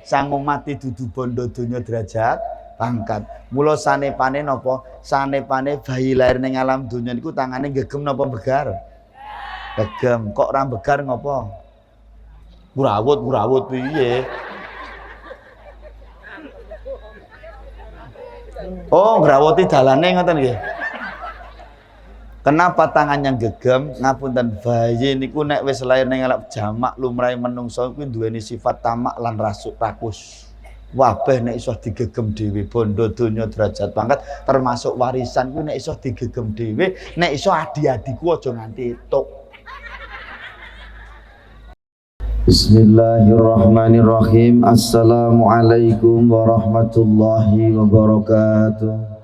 sang mati dudu bondo donya derajat pangkat. Mula sanepane napa? Sanepane bayi lahir ning alam donya niku tangane gegem napa begar? Gegem. Kok ora begar ngopo? Ngurawut piye? Oh, ngrawuti dalane ngoten nggih. Kenapa tangannya gegem? Ngapunten, bayi niku nek wis lair ning alam jamak lumrahe menungso kuwi duweni sifat tamak lan rakus. Wabeh nek iso digegem dhewe bondo donya derajat pangkat termasuk warisan kuwi nek iso digegem dhewe, nek iso adi-adiku aja nganti entuk. Bismillahirrahmanirrahim. Assalamualaikum warahmatullahi wabarakatuh.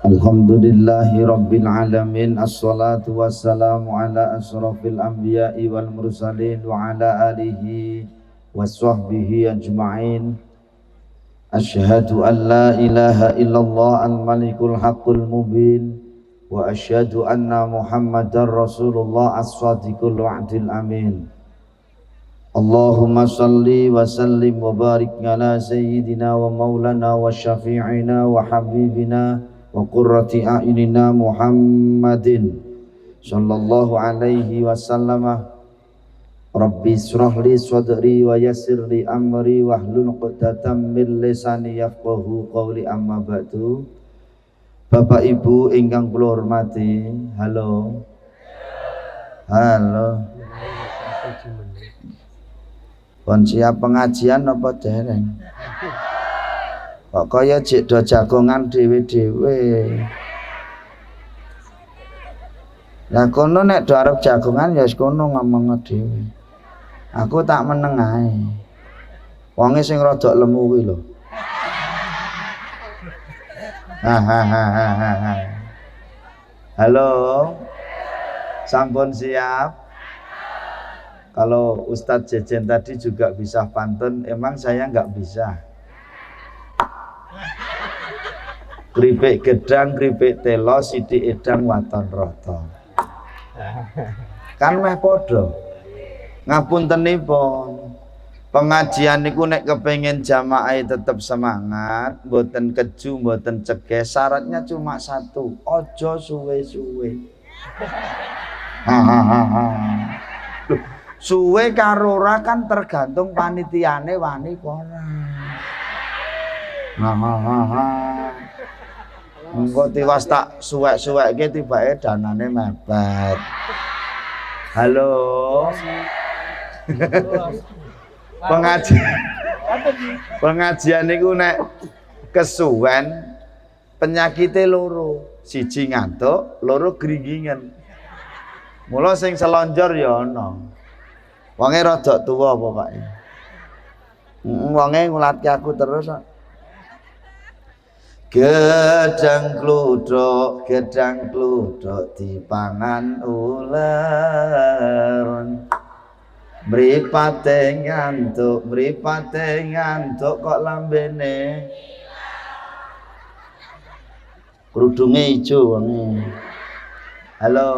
Alhamdulillahi rabbil alamin. Assalatu wassalamu ala asrafil anbiya'i wal mursalin wa ala alihi wa sahbihi ajma'in. Asyhadu an la ilaha illallah al-malikul haqqul mubin wa asyhadu anna muhammadar rasulullah as-sadiqul wa'dil amin. Allahumma salli wa sallim wa barik ala sayyidina wa maulana wa syafi'ina wa habibina wa qurrati a'yunina Muhammadin sallallahu alaihi wasallam. Rabbi israh li sadri wa yassir li amri wahlul 'uqdatam min lisani yafqahu qawli, amma ba'du. Bapak Ibu ingkang kula hormati, halo. Pun siap pengajian apa dereng? Kok kaya jek do jagongan dhewe-dhewe. Lah kono nek do arep jagongan ya wis kono ngomong dhewe. Aku tak meneng ae. Wonge sing rada lemu kuwi lho. Halo. Sampun siap? Kalau Ustadz Jejen tadi juga bisa pantun, emang saya nggak bisa. Kripik gedang, kripik telo, sithik edang waton rata. Kan meh padha. Ngapuntenipun. Pengajian niku nek kepengin jamaah tetep semangat, mboten keju, mboten cegah, syaratnya cuma satu, ojo suwe-suwe. Suwe karo ora kan tergantung panitiane wani apa ora. Engko tiwas tak suwek-suwekke tibake danane mepet. Halo. Pengajian niku nek kesuwen penyakite loro, siji ngantuk, loro gringgingen. Mula sing selonjor ya ana. Wonge rada tuwa pokoke. Wonge ngulatke aku terus. Gedang kluduk dipangan ular. Mripate ngantuk kok lambene krudunge ijo wonge. Halo.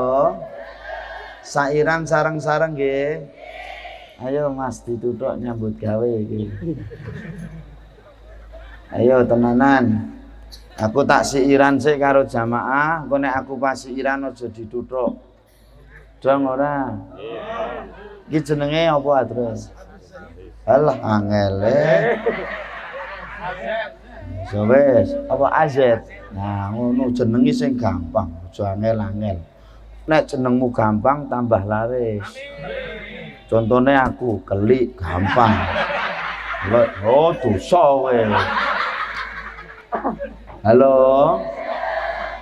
Sairan sareng-sareng nggih. Ayo Mas dituthuk nyambut gawe iki. Ayo tenanan. Aku tak siiran sik karo jamaah, engko nek aku pas siiran aja dituthuk. Dong ora? Iya. Iki jenenge apa terus? Alah angele. Wis, apa azet? Nah, ngono jenenge sing gampang, aja angel-angel. Nek jenengmu gampang tambah laris. Contohnya aku kelik gampang. Oh, dosa kowe. Halo.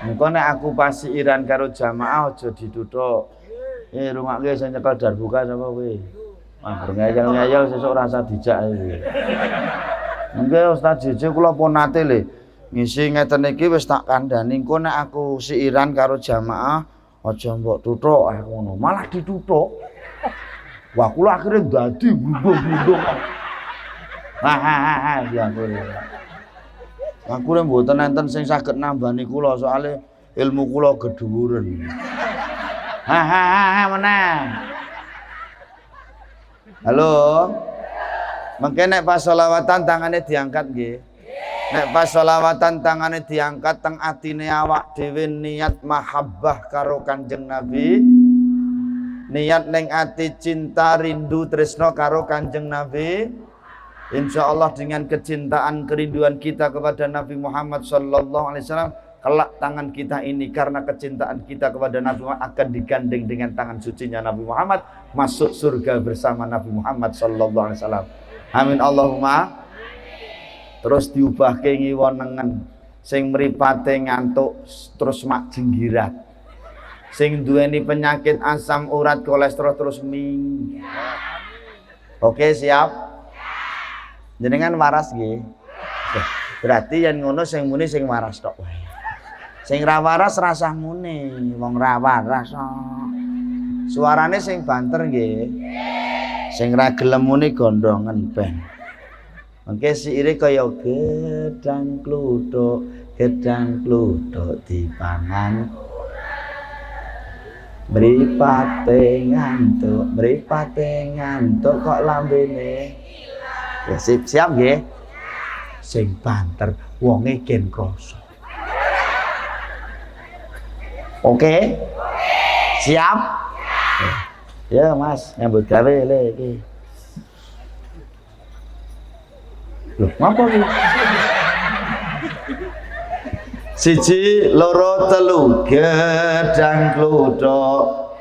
Engko nek aku pasiran karo jamaah aja dituthuk. Rungokke sing nyekel darbuka sapa kowe? Wah, ngeyel-ngeyel sesuk rasa dijak iki. Nggih Ustaz Jeje kula pun nate le ngisi ngeten iki wis tak kandhani engko nek aku siiran karo jamaah aja mbok tuthuk ngono, malah dituthuk. Wah, kula akhire dadi glundung-glundung. Ya kula. Aku rek mboten enten sing saged nambani kula soalé ilmu kula gedhuwuren. Menang. Halo. Mengke nek pas selawatan tangane diangkat nggih. Nek pas selawatan tangane diangkat teng atine awak dhewe niat mahabbah karo Kanjeng Nabi. Niat ning ati cinta rindu tresno karo Kanjeng Nabi. Insyaallah dengan kecintaan kerinduan kita kepada Nabi Muhammad sallallahu alaihi wasallam, kelak tangan kita ini karena kecintaan kita kepada Nabi Muhammad akan digandeng dengan tangan sucinya Nabi Muhammad masuk surga bersama Nabi Muhammad sallallahu alaihi wasallam. Amin Allahumma. Terus diubahke ngiwonengen sing mripate ngantuk terus mak jenggirat. Sing duweni penyakit asam urat kolesterol terus minggat. Oke, siap? Jenengan waras nggih. Berarti yen ngono sing muni sing waras tok wae. Sing ra waras rasah muni, wong ra waras kok. Suarane sing banter nggih. Sing ra gelem muni gondongen ben. Mengke siire kaya gedang kluthuk dipangan. Mripate ngantuk kok lambene. Ya siap nggih. Sing banter wonge gen krasa. Oke? Siap? Ya Mas, nyambut gawe le iki. Loh, ngapa iki? Siji, loro, telu, gedang kluthuk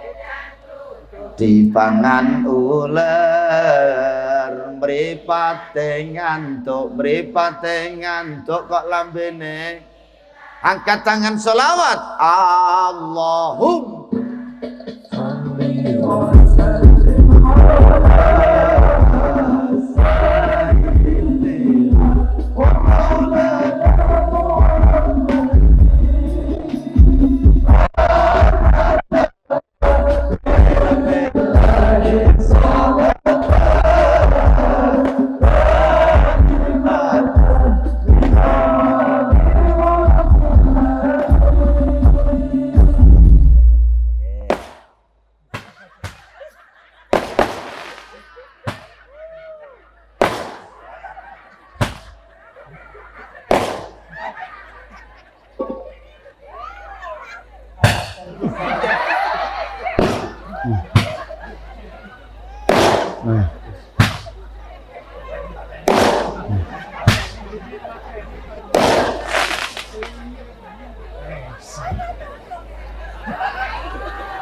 dipangan uler, mripate ngantuk kok lambene. Angkat tangan selawat. Allahumma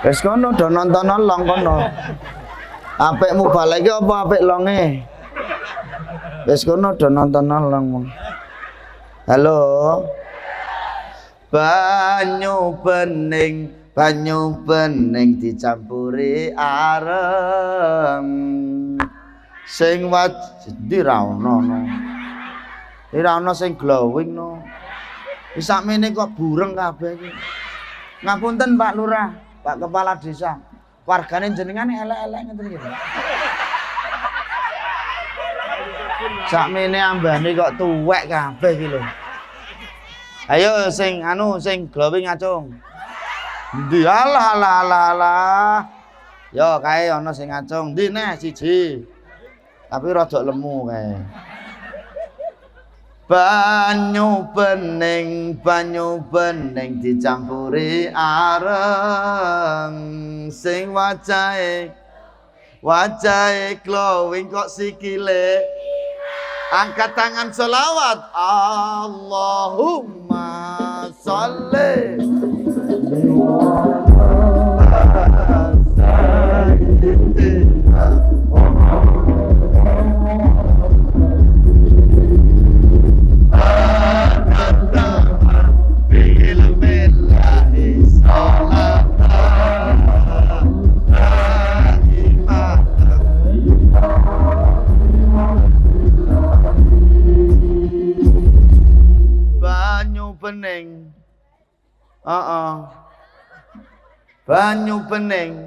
wis kono do nonton long kono. Apik mubalek iki apa apik longe? Wis kono do nonton long. Halo. Banyu bening dicampuri areng. Sing ndi ra ono no. Ora ono sing glowing no. Wis sakmene kok bureng kabeh iki. Ngapunten Pak Lurah, Pak Kepala Desa. Wargane jenengan elek-elek ngeten iki. Sakmene ambane kok tuwek kabeh iki lho. Ayo sing glowing acung. Ndi alah. Yo kae ana sing acung. Ndi neh siji. Tapi rada lemu kae. Banyu bening dicampuri areng sing wajahe glowing kok sikile. Angkat tangan selawat. Allahumma sholli bening.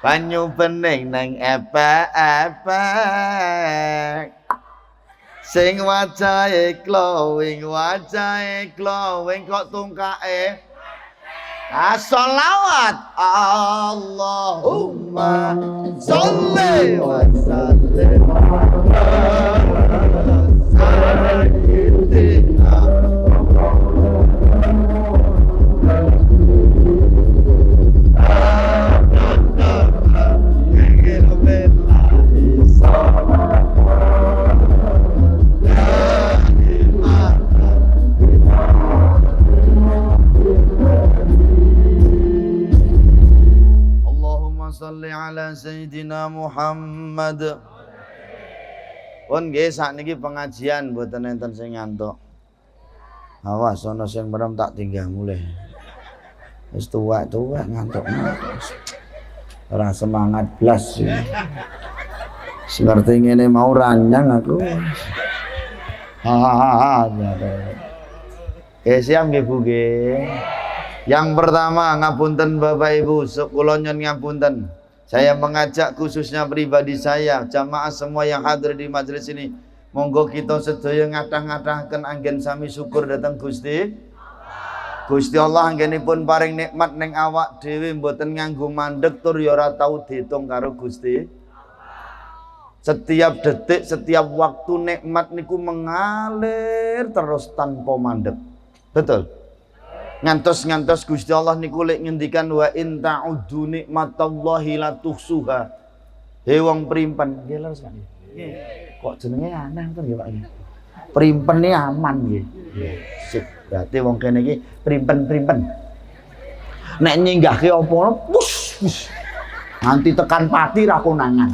Banyu bening nang epek-epek. Sing wajahe glowing kok tungkake As-salawat Allahumma sholli wa sallim ala sayyidina Salli ala Sayyidina Muhammad. Pun nggih sakniki pengajian mboten enten sing ngantuk. Awas ana sing merem tak tinggal mulih. Wis tuwek-tuwek ngantuk. Ora semangat blas. Ngerti ngene mau ranyang aku. Ha. Siap nggih Bu nggih. Yang pertama, ngapunten Bapak Ibu, kula nyuwun ngapunten. Saya mengajak khususnya pribadi saya, jamaah semua yang hadir di majelis ini, monggo kita sedaya ngathah-ngathahaken anggen sami syukur dhateng Gusti. Gusti Allah anggenipun paring nikmat ning awak dhewe mboten nganggo mandeg tur ya ora tau diitung karo Gusti. Setiap detik, setiap waktu nikmat niku mengalir terus tanpa mandeg. Betul? Ngantos Gusti Allah niku lek ngendikan wa in ta'uddu nikmatallahi la tuhsuha. He wong primpen, nggih leres kan? Nggih. Kok jenenge aneh to nggih Pak nggih. Primpene aman nggih. Sip. Berarti wong kene iki primpen. Nek nyenggahke apa pus. Nganti tekan pati ra konangan.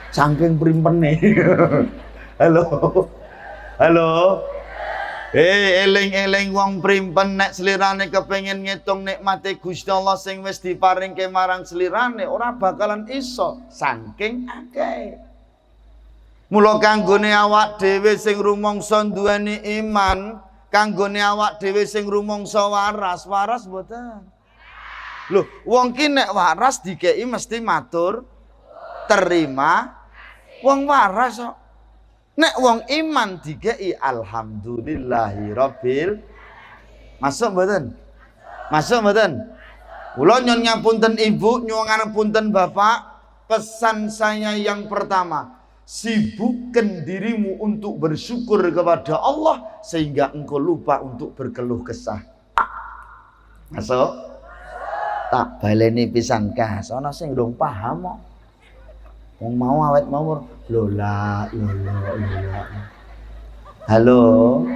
Saking primpene. Halo. Eling-eling wong primpen nek slirane kepengin ngitung nikmate Gusti Allah sing wis diparingke marang slirane ora bakalan iso saking akeh. Mula kanggone awak dhewe sing rumangsa duweni iman, kanggone awak dhewe sing rumangsa waras mboten. Lho, wong ki nek waras dikeki mesti matur terima wong waras kok. Nek wong iman dikei alhamdulillahirabbil. Masuk mboten? Kula nyuwun ngapunten Ibu, nyuwun ngapunten Bapak. Pesan saya yang pertama, sibukkan dirimu untuk bersyukur kepada Allah sehingga engkau lupa untuk berkeluh kesah. Masuk? Tak baleni pisan kas, ana sing ndung paham kok. Wong mau awet mawur lola. Halo.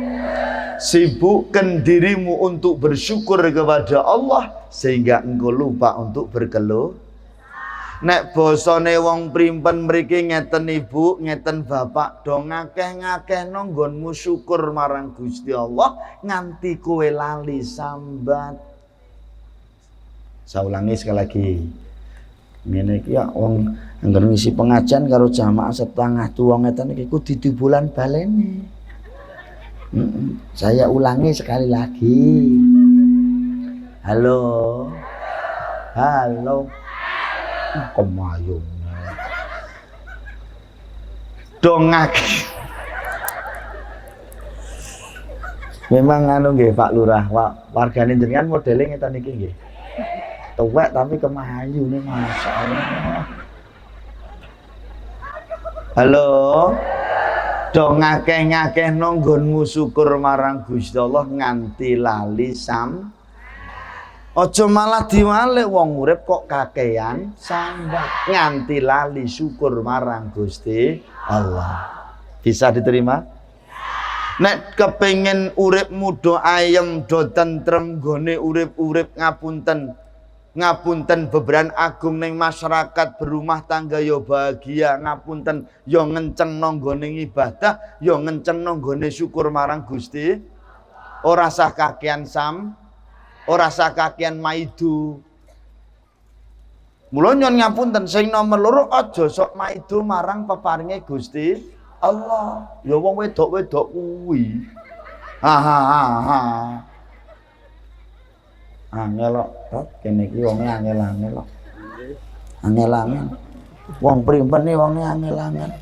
Sibukkan dirimu untuk bersyukur kepada Allah sehingga engkau lupa untuk berkeluh. Nek basane wong primpen mriki ngeten Ibu, ngeten Bapak, do ngakeh-ngakeh nggonmu syukur marang Gusti Allah nganti kowe lali sambat. Saya ulangi sekali lagi. Ngene iki ya wong angger ngisi pengajian karo jamaah setengah tuwa ngeten iki kudu dibulan baleni. Saya ulangi sekali lagi. Halo. Kemayung. Dongak. Memang anu nggih Pak Lurah, wargane jenengan modele ngeten iki nggih. Tuwek tapi kemayu nih masyaallah. Halo. Dong ngakeh-ngakeh nonggonmu syukur marang Gusti Allah nganti lali sam. Aja malah diwalik wong urip kok kakean sambat nganti lali syukur marang Gusti Allah. Bisa diterima? Nek kepengin uripmu do ayem do tentrem gone urip-urip ngapunten beberan agung ning masyarakat berumah tangga yo bahagia, ngapunten yo ngenceng nonggone ibadah, yo ngenceng nonggone syukur marang Gusti. Ora sah kakean ora sah kakean maidu. Mula nyon ngapunten sing nomor loro aja sok maidu marang peparinge Gusti Allah. Ya wong wedok-wedok kuwi. Angel kok kene iki wonge angel-angel kok. Angel-angel. Wong primpen iki wonge angel-angel.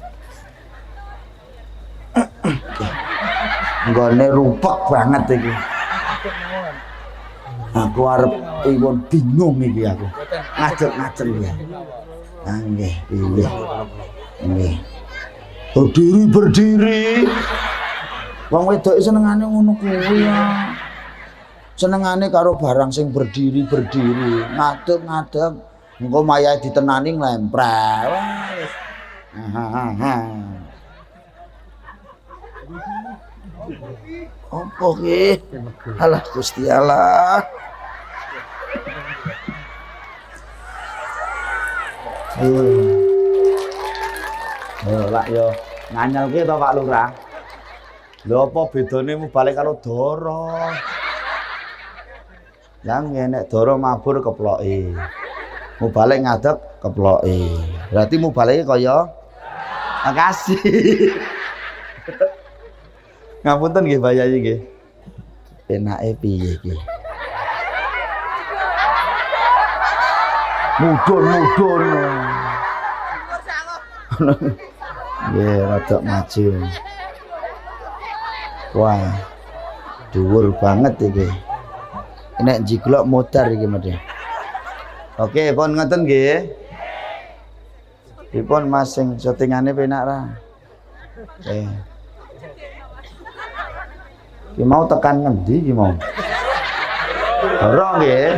Nggone rupek banget iki. Aku arep iwon bingung iki aku. Ngadeg-ngadeg ya. Nggih, piye. Nggih. Berdiri. Wong wedok senengane ngono kuwi ya. Senengane karo barang sing berdiri, ngadeg. Engko mayahe ditenani nglempret. Wis. Apa ki? Alah Gusti Allah. Lah yo nganyelke to Pak Lurah. Lho apa bedane balik karo Doro? Yang nek Doro mabur keploke. Balik ngadeg keploke. Berarti balik kaya makasih. Ngapunten nggih Mbak Yayi nggih. Penake piye iki? Mudun. Nggih, rada maju. Wah. Dhuwur banget iki. Nek jiglok modar iki medhe. Oke, pun ngoten nggih. Dipun Mas sing syutingane penak ra. Oke. Ki mau tekan ngendi ki mau? Doro nggih.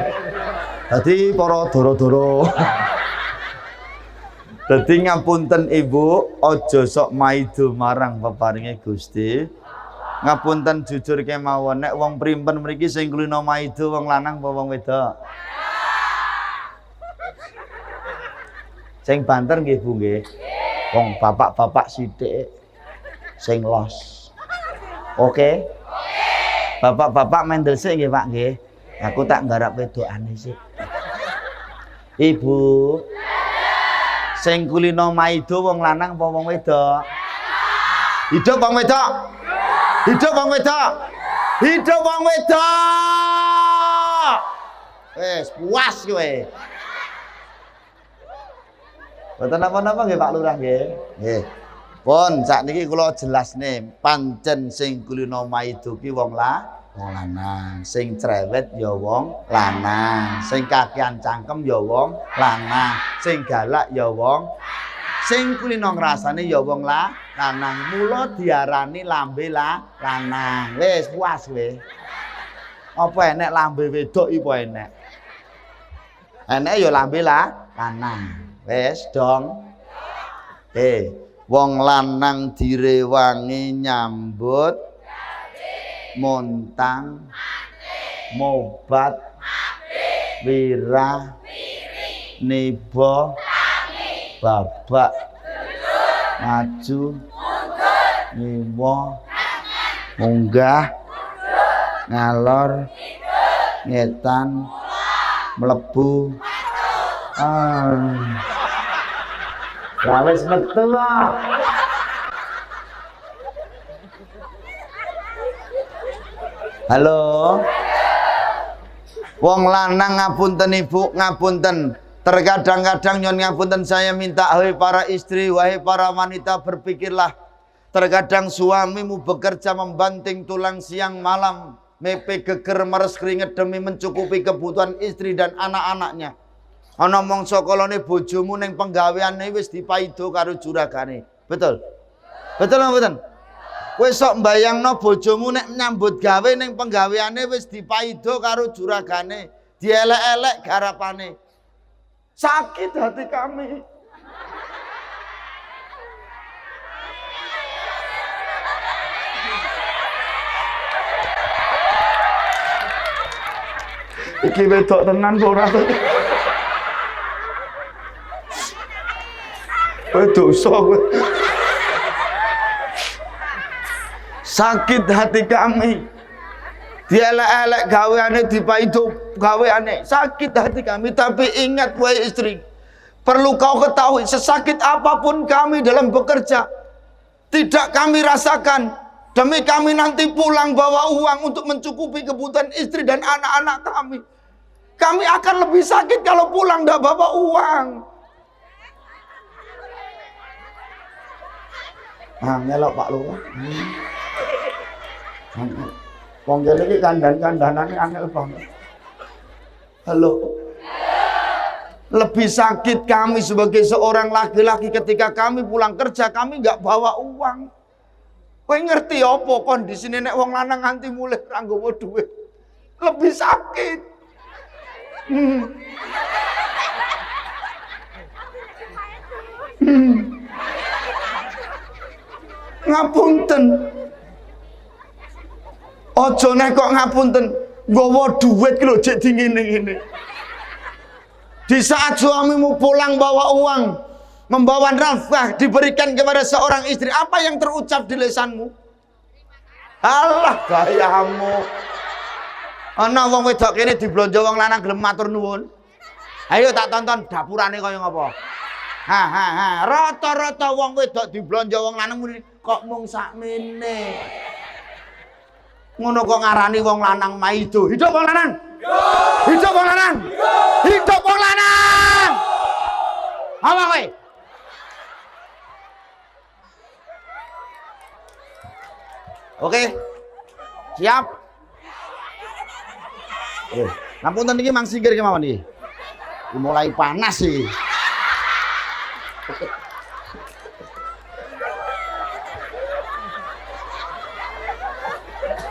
Dadi para doro-doro. Dadi ngapunten Ibu, aja sok maido marang peparinge Gusti. Ngapunten jujur kemawon nek wong primpen mriki sing kulino maido wong lanang apa wong wedok? Sing banter nggih Bu nggih. Wong bapak-bapak sithik sing los. Oke. Bapak-bapak mendel sik nggih Pak nggih. Aku tak nggarap wedokane sik. Ibu. Sing kulino maido wong lanang apa wong wedok? Hidup wong wedok. Hidup wong wedok. Hidup wong wedok. Wes puas kowe. Boten napa-napa nggih Pak Lurah nggih. Nggih. Pun sakniki kula jelasne, pancen sing kulino maido ki wong lanang, sing cerewet ya wong lanang, sing kakean cangkem ya wong lanang, sing galak ya wong, sing kulino ngrasane ya wong lanang. Mula diarani lambe lanang. Wis puas kowe. Apa enek lambe wedok iki apa enek? Enek ya lambe lanang. Wis dong. Wong lanang direwangi nyambut montang mobat wira nibo babak maju nyiwo munggah ngalor ngetan mlebu wis metu lah. Halo. Wong lanang ngapunten Ibu, ngapunten. Terkadang-kadang nyon ngapunten saya minta, wahai para istri, wahai para wanita, berpikirlah. Terkadang suamimu bekerja membanting tulang siang malam, mepe geger meres keringet demi mencukupi kebutuhan istri dan anak-anaknya. Ana mangsa kalane bojomu ning penggaweane wis dipaido karo juragane. Betul? Betul apa mboten? Kowe sok mbayangno bojomu nek nyambut gawe ning penggaweane wis dipaido karo juragane, dielek-elek garapane. Sakit hati kami. Iki wedok tenan kok ora. Dosa kowe. Sakit hati kami. Dielek-elek gaweane dipaido gaweane. Sakit hati kami, tapi ingat wahai istri, perlu kau ketahui sesakit apapun kami dalam bekerja, tidak kami rasakan demi kami nanti pulang bawa uang untuk mencukupi kebutuhan istri dan anak-anak kami. Kami akan lebih sakit kalau pulang tidak bawa uang. Ngelok Pak Lurah. Wong kene iki kandhan-kandhanane angel banget. Halo. Lebih sakit kami sebagai seorang laki-laki ketika kami pulang kerja kami nggak bawa uang. Kowe ngerti apa kondisi nek wong lanang nganti mulih ra nggawa duit. Lebih sakit. Ngapunten. Ojo nek kok ngapunten nggawa duit ki lho jek dingene-ngene. Di saat suamimu pulang bawa uang, membawa nafkah diberikan kepada seorang istri, apa yang terucap di lisanmu? Allah gayamu. Ana wong wedok kene diblonjo wong lanang gelem matur nuwun. Ayo tak tonton dapurane kaya ngapa. Rata-rata wong wedok diblonjo wong lanang muni kok mung sakmene. Ngono kok ngarani wong lanang maido. Hidup wong lanang. Hidup wong lanang. Hidup wong lanang. Apa kowe? Oke. Siap. Ngapunten iki mang singgir kemawon iki. Mulai panas sih.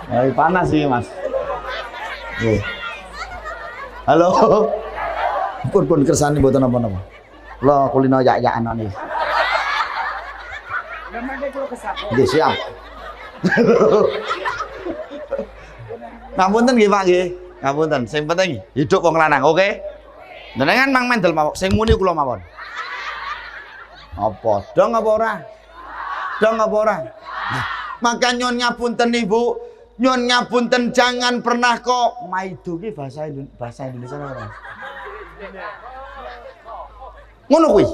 Mulai panas sih, Mas. Halo. Pun kersane mboten napa-napa. Kula kulino yak-yakan niki. Nggih, siap. Ngapunten nggih, Pak nggih. Ngapunten, sing penting hidup wong lanang, oke? Jenengan mang mendel mawon, sing muni kula mawon. Apa dong apa ora? Dong apa ora? Nah, maka nyon ngapunten Ibu, nyon ngapunten jangan pernah kok maido ki bahasa Indonesia ora. Ngono kuwi.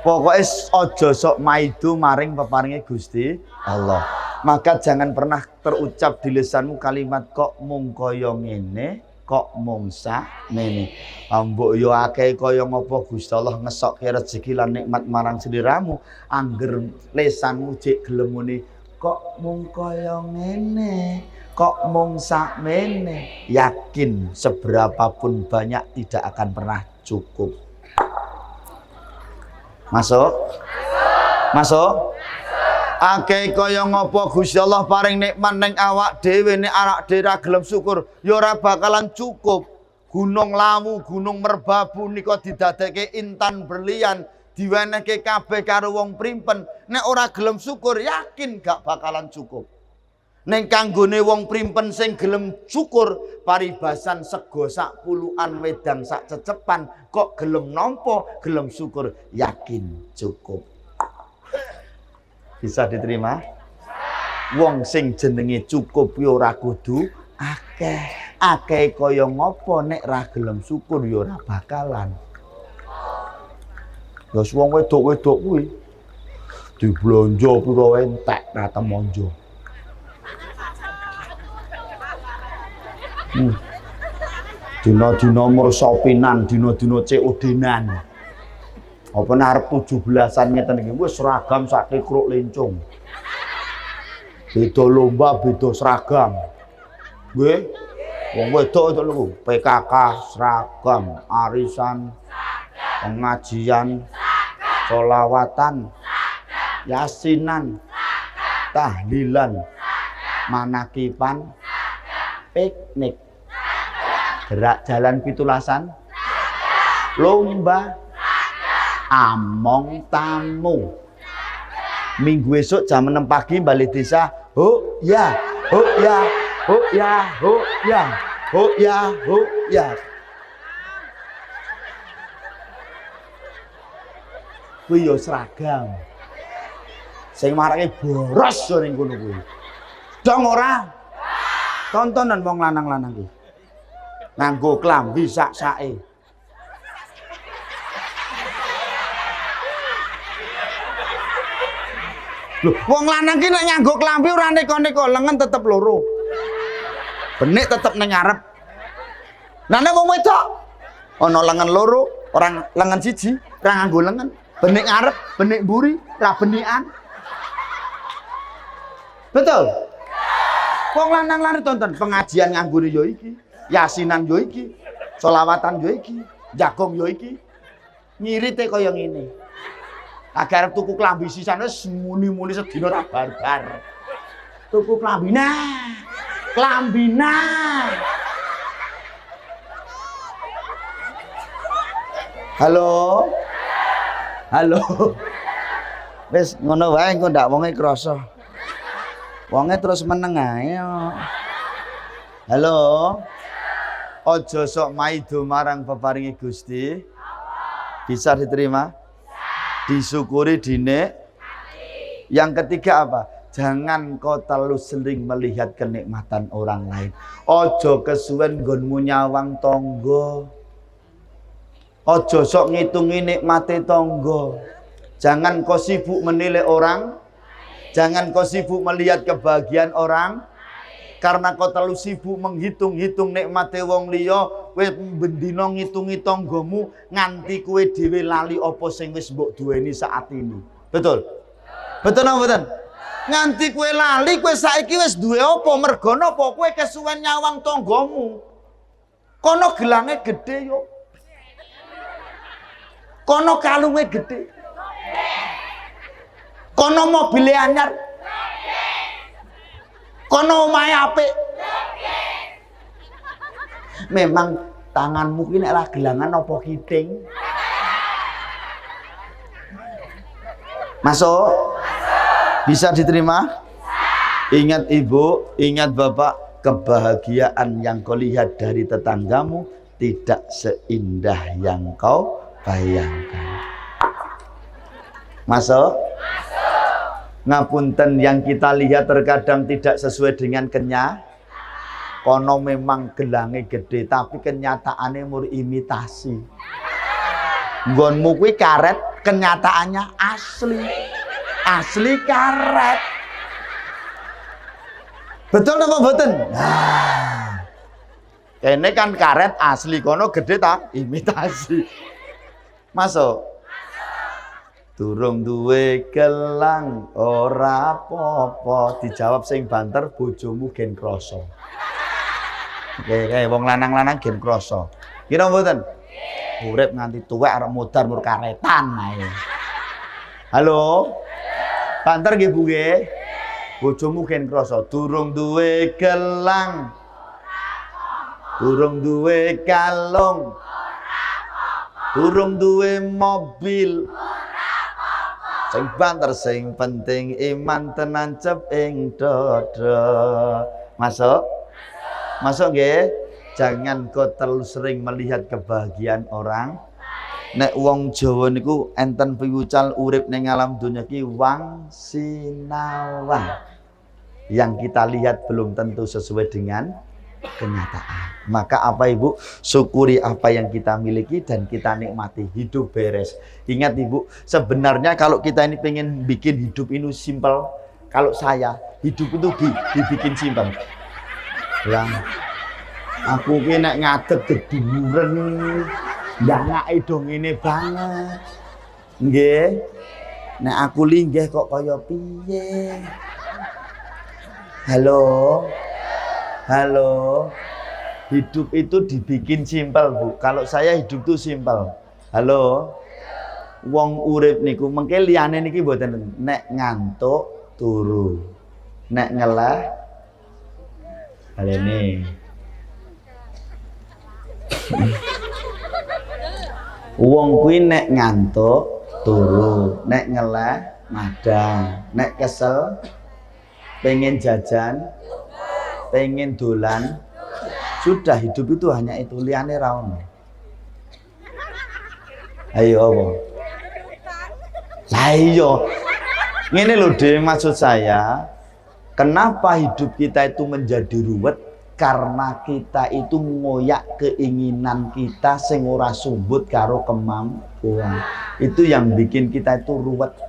Pokoknya ojo sok maido maring peparinge Gusti Allah. Maka jangan pernah terucap di lisanmu kalimat kok mung kaya ngene, kok mung sakmene. Mbok yo akeh kaya ngapa Gusti Allah ngesokke rezeki lan nikmat marang sliramu, angger lisanmu jek gelem muni kok mung kaya ngene, kok mung sakmene, yakin seberapapun banyak tidak akan pernah cukup. Masuk? Masuk? Akeh kaya ngapa Gusti Allah paring nikmat ning awak dhewe, nek awak dhewe ra gelem syukur ya ora bakalan cukup. Gunung Lawu, Gunung Merbabu nika didadekke intan berlian, diwenehke kabeh karo wong primpen. Nek ora gelem syukur yakin gak bakalan cukup. Ning kanggone wong primpen sing gelem syukur paribasan sego sak puluhan wedang sak cecepan kok gelem nampa gelem syukur yakin cukup. Bisa diterima? Wong sing jenenge cukup ya ora kudu akeh. Akeh kaya ngapa nek ra gelem syukur ya ora bakalan. Ya wong wedok-wedok kuwi diblonjo pira entek ra temonjo. Dina-dina mersopinan, dina-dina COD-nan. Apa arep 17-an ngeten iki wis seragam sak tikruk lencung. Beda lomba, beda seragam. Nggih. Wong wedok itu lho, PKK seragam, arisan, pengajian, sholawatan, yasinan, tahlilan, manakipan, piknik, gerak jalan pitulasan, lomba, among tamu. Minggu esok jam 6 pagi balik desa. Ho ya, ho ya, ho ya, ho ya, ho ya, ho ya. Kuwi yo seragam. Sing marake boros yo ning kono kuwi. Dong ora? Tontonan wong lanang-lanang iki. Nganggo klambi sak-sake. Loh, wong lanang ki nek nganggo klambi ora neko-neko, lengan tetep loro. Benik tetep ning ngarep. Lah nek wong wedok ana lengan loro, orang lengan siji, ora nganggo lengan. Benik ngarep, benik mburi, ra benikan. Betul? Wong lanang-lanang tonton pengajian nganggur yo iki, yasinan yo iki, selawatan yo iki, jagong yo iki. Ngirite kaya ngene. Agar tuku klambi sisan wis muni-muni sedina ra barbar. Tuku klambina. Klambina. Halo. Halo. Wis ngono wae engko ndak wonge krasa. Wonge terus meneng ae. Halo. Aja sok maido marang peparingi Gusti. Bisa diterima? Disyukuri dine. Yang ketiga apa? Jangan kau terlalu sering melihat kenikmatan orang lain. Ojo kesuwen nggonmu nyawang tonggo. Ojo sok ngitungi nikmate tonggo. Jangan kau sibuk menilai orang. Jangan kau sibuk melihat kebahagiaan orang. Karena kau terlalu sibuk menghitung-hitung nikmate wong liya, kowe bendina ngitungi tanggamu nganti kowe dhewe lali apa sing wis mbok duweni saat ini. Betul? Betul apa mboten? Nganti kowe lali kowe saiki wis duwe apa, mergo napa kowe kesuwen nyawang tanggamu. Kono gelange gedhe yo. Kono kalunge gedhe. Kono mobile anyar. Kono omahe apik. Memang tanganmu ki nek ra gelangan apa kiting? Masuk? Bisa diterima? Ingat ibu, ingat bapak, kebahagiaan yang kau lihat dari tetanggamu tidak seindah yang kau bayangkan. Masuk? Ngapunten, yang kita lihat terkadang tidak sesuai dengan kono memang gelange gede tapi kenyataannya mur imitasi. Nggonmu kuwi karet, kenyataannya asli karet. Betul apa mboten? Nah, kene kan karet asli, kono gede ta imitasi. Masuk. Durung duwe gelang ora apa-apa, dijawab sing banter bojomu gen krasa. Oke, wong lanang-lanang gen krasa. Kira mboten? Urip nganti tuwek arep modar mur karetan ae. Halo. Banter nggih Bu nggih? Bojomu gen krasa, durung duwe gelang. Durung duwe kalung. Durung duwe mobil. Sing banter sing penting iman tenancep ing dada. Masuk? Masuk nggih? Jangan kau terlalu sering melihat kebahagiaan orang. Nek wong Jawa niku enten piwucal urip ning alam dunya ki wang sinawang. Yang kita lihat belum tentu sesuai dengan kenyataan. Maka apa Ibu? Syukuri apa yang kita miliki dan kita nikmati. Hidup beres. Ingat Ibu, sebenarnya kalau kita ini pengen bikin hidup ini simpel, kalau saya hidup itu dibikin simpel. Yang aku ki nek ngadeg keduren, ndangake dong ini banget. Nggih. Nek aku linggih kok kaya piye? Halo. Halo. Hidup itu dibikin simpel Bu. Kalau saya hidup itu simpel. Halo. Wong urip niku mengke liyane niki mboten, nek ngantuk turu. Nek ngeleh baleni. Wong kuwi nek ngantuk turu, nek ngeleh madang, nek kesel pengen jajan, pengen dolan. Sudah, hidup itu hanya itu, liyane ra ono. Ayo apa? Lah iya. Ngene lho Dek, maksud saya, kenapa hidup kita itu menjadi ruwet? Karena kita itu ngoyak keinginan kita sing ora sumbut karo kemampuan. Itu yang bikin kita itu ruwet.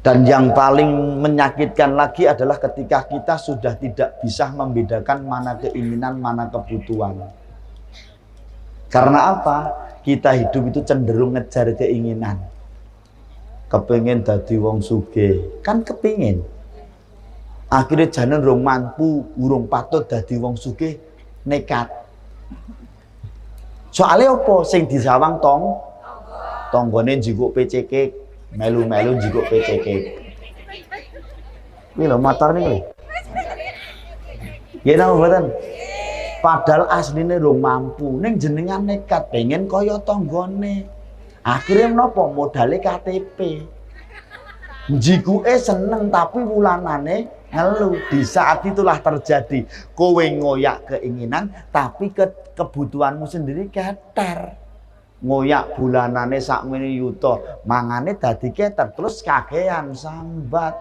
Dan yang paling menyakitkan lagi adalah ketika kita sudah tidak bisa membedakan mana keinginan, mana kebutuhan. Karena apa? Kita hidup itu cenderung ngejar keinginan. Kepingin dadi wong sugih, kan kepingin. Akhirnya janen rong mampu, urung patut dadi wong sugih, nekat. Soalnya apa sing disawang tonggone njikuk PCK, melu-melu njikuk PCK. Kuwi lho motor niki lho. Nggih napa mboten? Padahal asline rong mampu, ning jenengan nekat pengen kaya tanggane. Akhirnya menapa modale KTP. Njikuke seneng tapi wulanane ngeluh. Di saat itulah terjadi kowe ngoyak keinginan tapi kebutuhanmu sendiri keter. Ngoyak bulanane sakmene yuta, mangane dadi keter terus kakean sambat.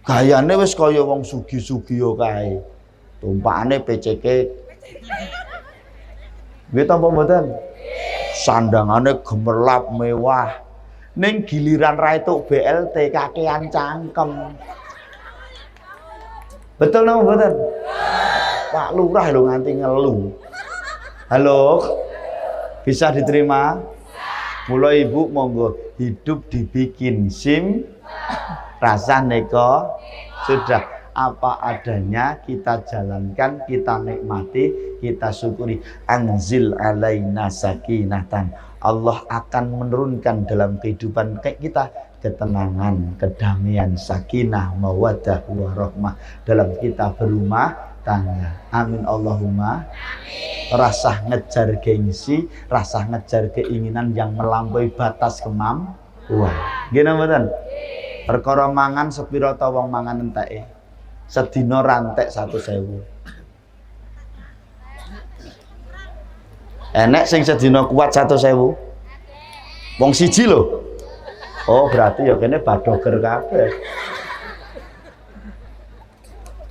Gayane wis kaya wong sugih-sugih kae. Tumpakane PCK. Nggih ta apa mboten? Sandangane gemerlap mewah. Ning giliran ra entuk BLT kakean cangkem. Betul napa mboten? Pak Lurah lho nganti ngelu. Halo. Bisa diterima? Mula Ibu monggo hidup dibikin SIM rasa neko sudah apa adanya kita jalankan, kita nikmati, kita syukuri. Anzil alaina sakinatan. Allah akan menurunkan dalam kehidupan kita ketenangan, kedamaian, sakinah, mawaddah, warahmah dalam kita berumah tangga. Amin Allahumma. Rasa ngejar gengsi, rasa ngejar keinginan yang melampaui batas kemampuan. Gini mboten? Perkara mangan sepira ta wong mangan enteke? Sedina rantek 100.000. Enek sing sedina kuat 100.000. Wong siji lho. Oh, berarti ya kene badoger kabeh.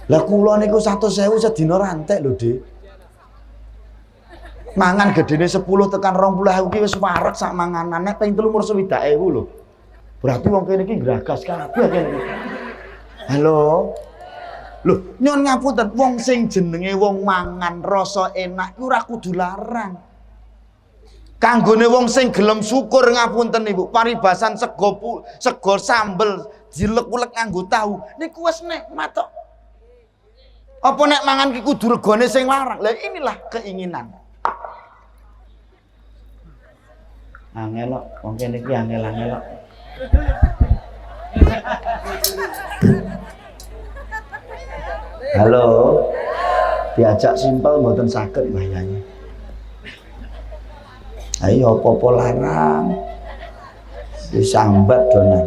Lah kula niku 100.000 sedina rantek lho, Dik. Mangan gedene 10 tekan 20.000 ki wis wareg sak manganane ping 3 umur 20.000 lho. Berarti wong kene iki gragas kabeh kene. Halo. Loh, nyon ngapunten, wong sing jenenge wong mangan rasa enak iku ora kudu larang. Kanggone wong sing gelem syukur ngapunten Ibu, paribasan sego sambel dilek-ulek nganggo tahu niku wis nikmat tok. Apa nek mangan ki kudu regane sing larang? Lah inilah keinginan. Angel kok, wong kene iki angel-angel kok. Halo. Diajak simpel mboten saged bahayanya. Ayo apa-apa larang. Disambat donan.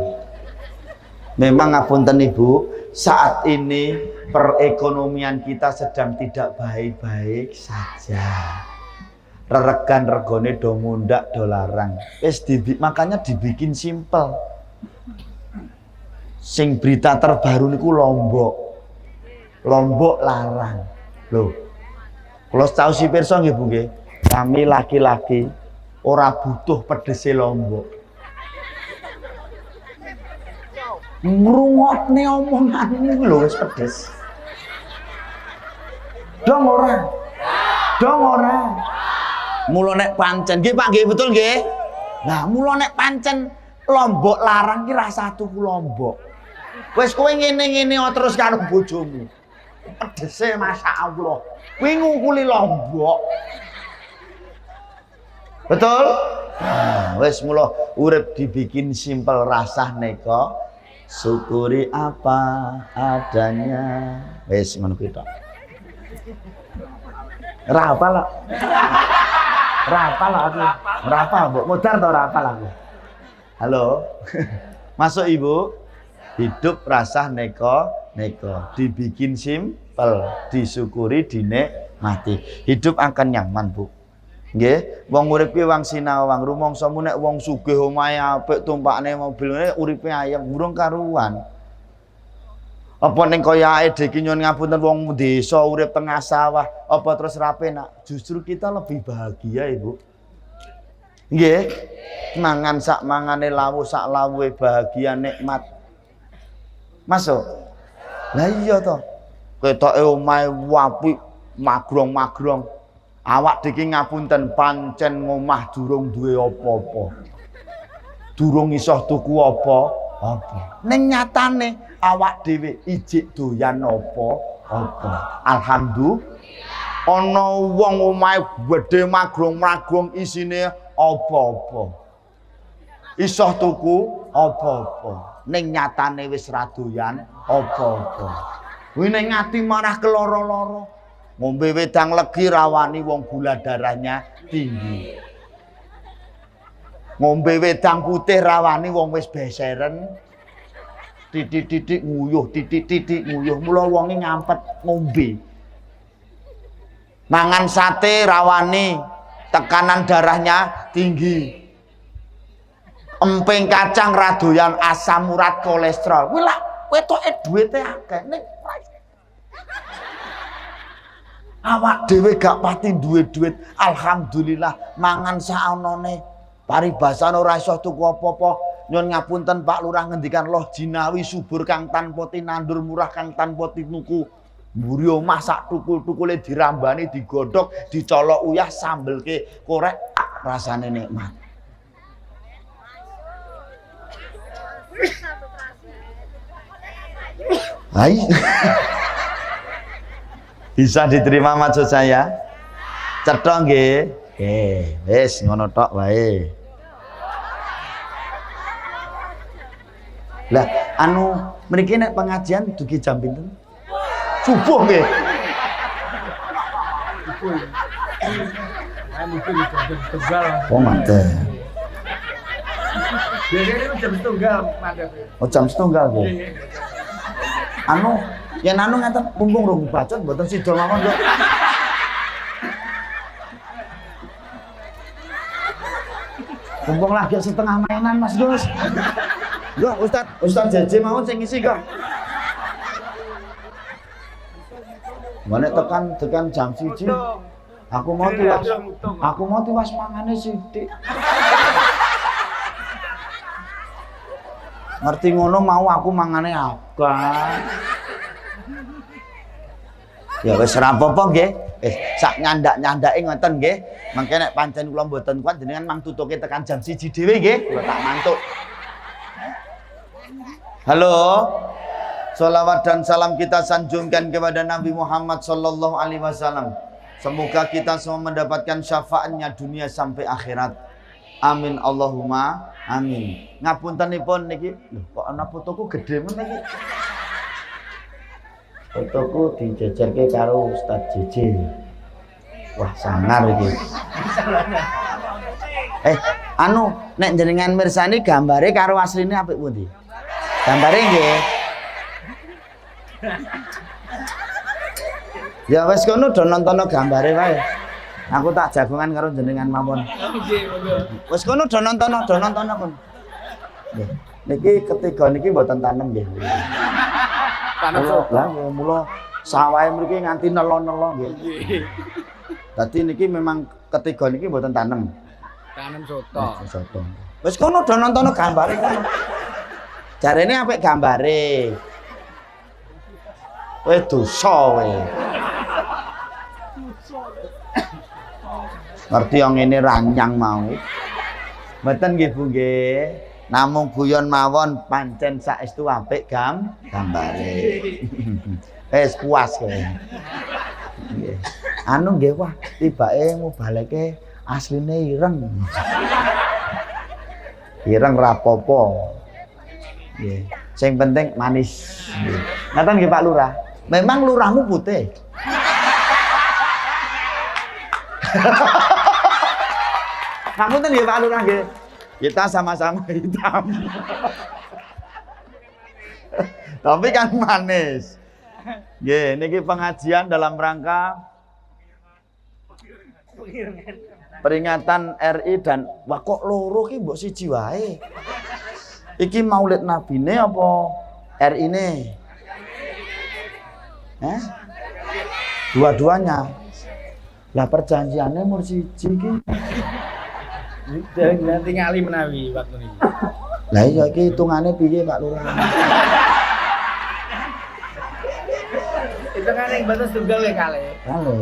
Memang ngapunten Ibu, saat ini perekonomian kita sedang tidak baik-baik saja. Reregan regone do mundak do larang. Makanya dibikin simpel. Sing berita terbaru niku Lombok larang. Loh. Kalau tahu si pirsa nggih Bu nggih. Kami laki-laki ora butuh pedese Lombok. Ngrungokne omongan niku lho wis pedes. Dong ora. Mula nek pancen nggih Pak nggih betul nggih. Nah, mula nek pancen Lombok larang ki ra satu ku Lombok. Wis kowe ngene-ngene terus karo bojomu. Pedese masyaallah. Kuwi ngukuli Lombok. Betul? Nah, wis mula urip dibikin simpel rasah neko, syukuri apa adanya. Wis ngono kuwi tok. Ora apal kok. Aku. Ora apal, mbok modar to ora apal aku. Halo. Masuk Ibu. Hidup rasah neko, dibikin simpel, disyukuri, dinikmati. Hidup akan nyaman, Bu. Nggih, wong urip ki wong sinawang, rumangsamu nek wong sugih omahe apik tumpakne mobil ngene uripe ayem burung karuan. Apa ning kaya ae dhewe nyon ngapunten wong desa urip tengah sawah, apa terus ra penak? Justru kita lebih bahagia, Ibu. Nggih. Mangan sak mangane lawu sak lawuhe bahagia nikmat. Masuk. Lah iya to. Ketoke omahe apik, magrong-magrong. Awak dhewe ngapunten pancen ngomah durung duwe apa-apa. Durung iso tuku apa, apa. Ning nyatane awak dhewe ijik doyan apa? Alhamdulillah. Ana wong omahe gedhe magrong-magrong isine apa-apa. Iso tuku apa-apa. Ning nyatane wis ra doyan apa-apa. Kuwi ning ati marah keloro-loro. Ngombe wedang legi rawani wong gula darahnya tinggi. Ngombe wedang putih rawani wong wis beseren. Titik-titik nguyuh, titik-titik nguyuh. Mula wonge ngampet ngombe. Mangan sate rawani tekanan darahnya tinggi. Emping kacang radoyan asam urat kolesterol. Kuwi lak wetoke duwite akeh ning awak dhewe gak pati duwe duit. Alhamdulillah mangan saonone. Paribasane ora iso tuku apa-apa. Nyun ngapunten Pak Lurah ngendikan loh jinawi subur kang tanpa tinandur murah kang tanpa tinuku. Mburi omah sak tukul-tukule dirambani digodhog dicolok uyah sambelke korek rasane nikmat. Hai. Bisa diterima maksud saya? Cetha nggih. Nggih, wis ngono tok wae. Lah, mriki nek pengajian dugi jam pinten? Subuh nggih. Oh, mantep. Biasanya jam setunggal mantep. Oh, jam setunggal nggih. Yen ngaten mumpung rung bacot mboten sida mawon kok. Mumpung lagi setengah mainan Mas Gus. Yo Ustaz JJ mawon sing ngisi kok. Mane tekan jam 1. Aku mau tiwas mangane sithik. Ngerti ngono mau aku mangane abang. Ya wis ora apa-apa nggih. Sak nyandak-nyandake ngoten nggih. Mangke nek pancen kula mboten kuat jenengan mang tutuke tekan jam 1 dhewe nggih. Kula tak mantuk. Halo. Salawat dan salam kita sanjungkan kepada Nabi Muhammad sallallahu alaihi wasallam. Semoga kita semua mendapatkan syafaatnya dunia sampai akhirat. Amin Allahumma amin. Ngapuntenipun niki, lho kok ana fotoku gedhe men niki. Fotoku dijejerke karo Ustaz JJ. Wah, sangar iki. Nek jenengan mirsani gambare karo asline apik pundi? Gambare nggih. Ya wis kono do nontono gambare wae. Aku tak jagongan karo jenengan mawon. Nggih, monggo. Wis kono do nontono kon. Nggih. Niki ketiga niki mboten tanem nggih. Tanem sopo? Lah mula sawahe mriki nganti nelo-nelo nggih. Dadi niki memang ketiga niki mboten tanem. Tanem soto. Soto. Wis kono do nontono gambare kono. Jarene apik gambare. Wis dosa kowe. Ngerti yang ini ranyang mau. Mboten nggih Bu nggih. Namung guyon mawon pancen saestu apik gambare. Wis puas kowe. Nggih. Nggih wah tibake ngubaleke asline ireng. Ireng rapopo. Nggih. Sing penting manis. Nggih. Ngaten nggih Pak Lurah. Memang lurahmu putih. Ngapunten nggih Pak Lurah nggih. Kita sama-sama hitam. Tapi kan manis. Nggih, niki pengajian dalam rangka peringatan RI dan wah kok loro ki mbok siji wae. Iki Maulid Nabine apa RI-ne? Dua-duanya. Lah perjanjiannya mur siji ki. Nanti ngali menawi waktu niki. Lah iya iki hitungane piye Pak Lurah? Hitungane batas tunggal ya kali. Halo.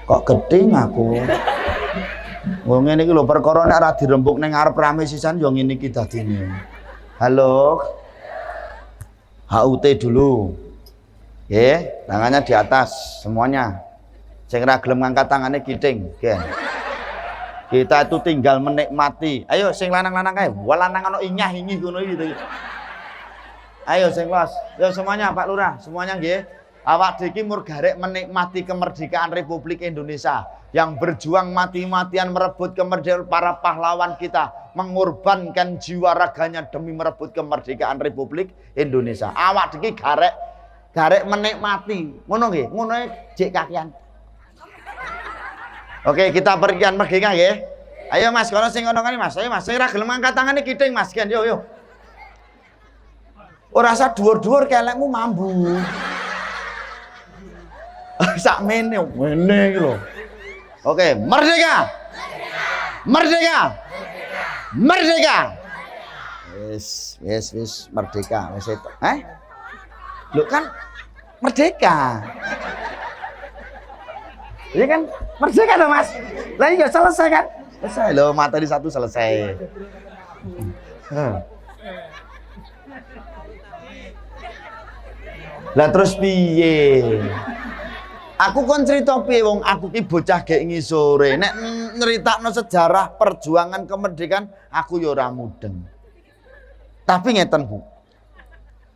Kok gedeng aku. Wong ngene iki lho perkara nek ora dirembuk ning ngarep rame sisan yo ngene iki dadine. Halo. HUT dulu. Nggih, tangannya di atas semuanya. Sing ora gelem ngangkat tangannya kiting, gen. Kita itu tinggal menikmati. Ayo sing lanang-lanang kae, wah lanang ono inyah-inyih ngono iki. Ayo sing los. Yo semuanya Pak Lurah, semuanya nggih. Awak dhewe iki mur garek menikmati kemerdekaan Republik Indonesia yang berjuang mati-matian merebut kemerdekaan para pahlawan kita, mengorbankan jiwa raganya demi merebut kemerdekaan Republik Indonesia. Awak dhewe iki garek menikmati. Ngono nggih, ngono jek kakian. Oke, kita berikan merdeka ya. Ayo Mas, kono sing ngono kan Mas. Ayo Mas, sing ra gelem angkat tangane kiting Mas, gen yo. Ora usah dhuwur-dhuwur kelekmu mambu. Sak mene iki lho. Oke, merdeka. Merdeka. Merdeka. Wis merdeka wis itu. Lho kan merdeka. Iya kan merdeka dong Mas. Lah iya selesai kan? Selesai loh, materi satu selesai. Lah terus piye? Aku kon cerita piye wong aku ki bocah gek ngisore. Nek nyeritakno sejarah perjuangan kemerdekaan aku ya ora mudeng. Tapi ngeten Bu.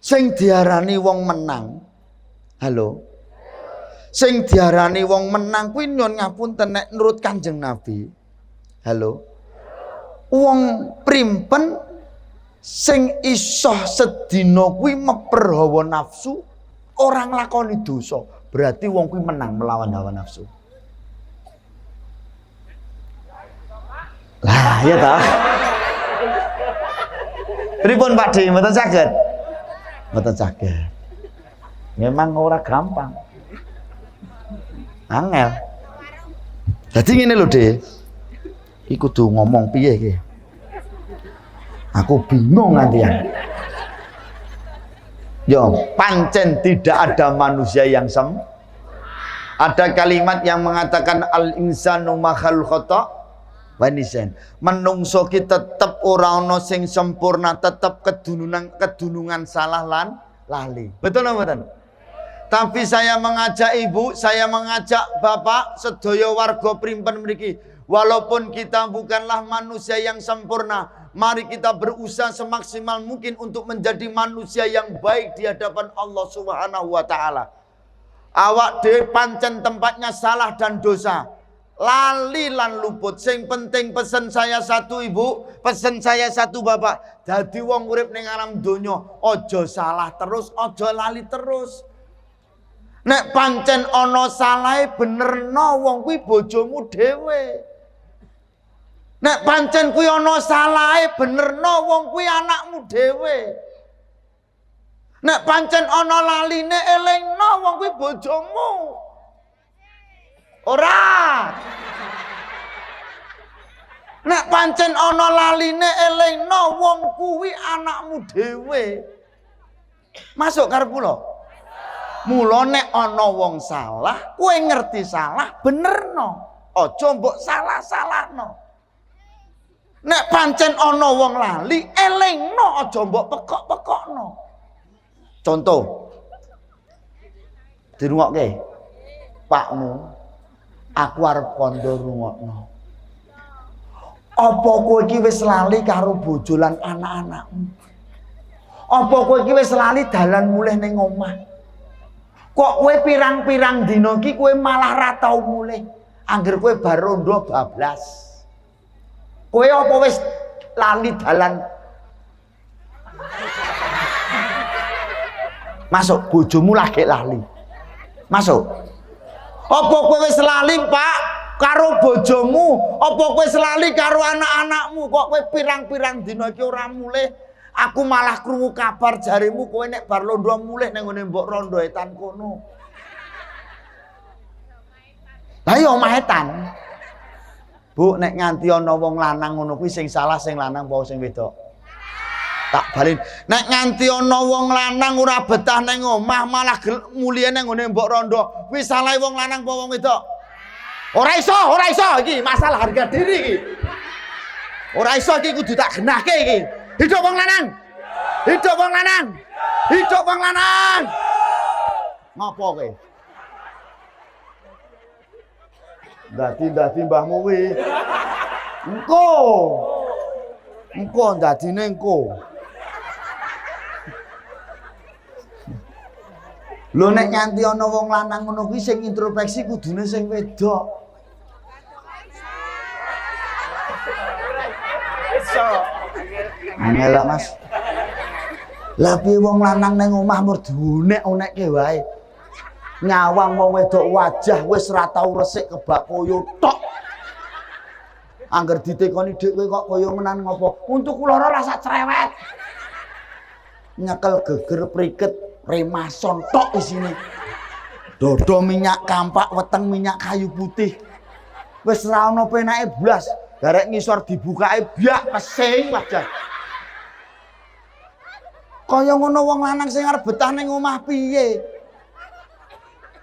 Sing diarani wong menang. Halo. Sing diarani wong menang kuwi nyun ngapunten nek nurut Kanjeng Nabi. Halo. Wong primpen sing iso sedina kuwi meper hawa nafsu, ora nglakoni dosa. Berarti wong kuwi menang melawan hawa nafsu. Lah, ya ta? Pripun Pak D, mboten saged? Mboten saged. Memang ora gampang. Angel. Jadi ngene lho, Dik. Iku kudu ngomong piye iki? Aku bingung nantian. Yo, pancen tidak ada manusia yang Ada kalimat yang mengatakan al-insanu makhluk khata wa nisan. Menungso ki tetep ora ana sing sempurna, tetep kedunungan salah lan lali. Betul apa mboten? Tapi saya mengajak ibu, saya mengajak bapak, sedaya warga primpen mriki, walaupun kita bukanlah manusia yang sempurna, mari kita berusaha semaksimal mungkin untuk menjadi manusia yang baik di hadapan Allah Subhanahu wa taala. Awak dhewe pancen tempatnya salah dan dosa. Lali lan luput. Sing penting pesen saya satu ibu, pesen saya satu bapak. Dadi wong urip ning alam donya, aja salah terus, aja lali terus. Nek pancen ana salahe benerno wong kuwi bojomu dhewe. Nek pancen kuwi ana salahe benerno wong kuwi anakmu dhewe. Nek pancen ana laline elingno wong kuwi bojomu. Ora. Nek pancen ana laline elingno wong kuwi anakmu dhewe. Masuk karep kula. Mula nek ana wong salah, kowe ngerti salah, benerno. Aja mbok salah-salahno. Nek pancen ana wong lali, elingno aja mbok pekok-pekokno. Contoh. Dirungokke. Pakmu, aku arep kandha rungokno. Apa kowe iki wis lali karo bojo lan anak-anakmu? Apa kowe iki wis lali dalan mulih ning omah? Kok kowe pirang-pirang dina iki kowe malah ra tau mulih. Angger kowe bar rondo bablas. Kowe apa wis lali dalan? Masuk bojomu lagi lali. Masuk. Apa kowe wis lali, Pak, karo bojomu? Apa kowe wis lali karo anak-anakmu? Kok kowe pirang-pirang dina iki ora mulih? Aku malah krungu kabar jarimu kowe nek bar londo mulih nang ngene mbok rondo etan kono. Lah iya omah etan. Bu, nek nganti ana wong lanang ngono kuwi sing salah sing lanang apa sing wedok? Tak balen. Nek nganti ana wong lanang ora betah nang omah malah mulih nang ngene mbok rondo, kuwi salah wong lanang apa wong wedok? Ora iso iki masalah harga diri iki. Ora iso iki kudu tak genahke iki. Hidup wong lanang. Hidup wong lanang. Hidup wong lanang. Ngopo kowe? Dadi mbahmu kuwi. Engko dadine engko. Lho nek nganti ana wong lanang ngono kuwi sing introspeksi kudune sing wedok. Ngelak Mas. Lah piye wong lanang ning omah merdu unek-unekke wae. Nyawang wong wedok wajah wis ora tau resik kebak koyo tok. Angger ditekoni dik kowe kok koyo menan ngopo? Untuk kula ora rasa cerewet. Nyekel geger priket remason tok isine. Dodo minyak kampak, weteng minyak kayu putih. Wis ora ana penake blas. Garek ngisor dibukake biak pesing wajah. Kaya ngono wong lanang sing arep betah ning omah piye?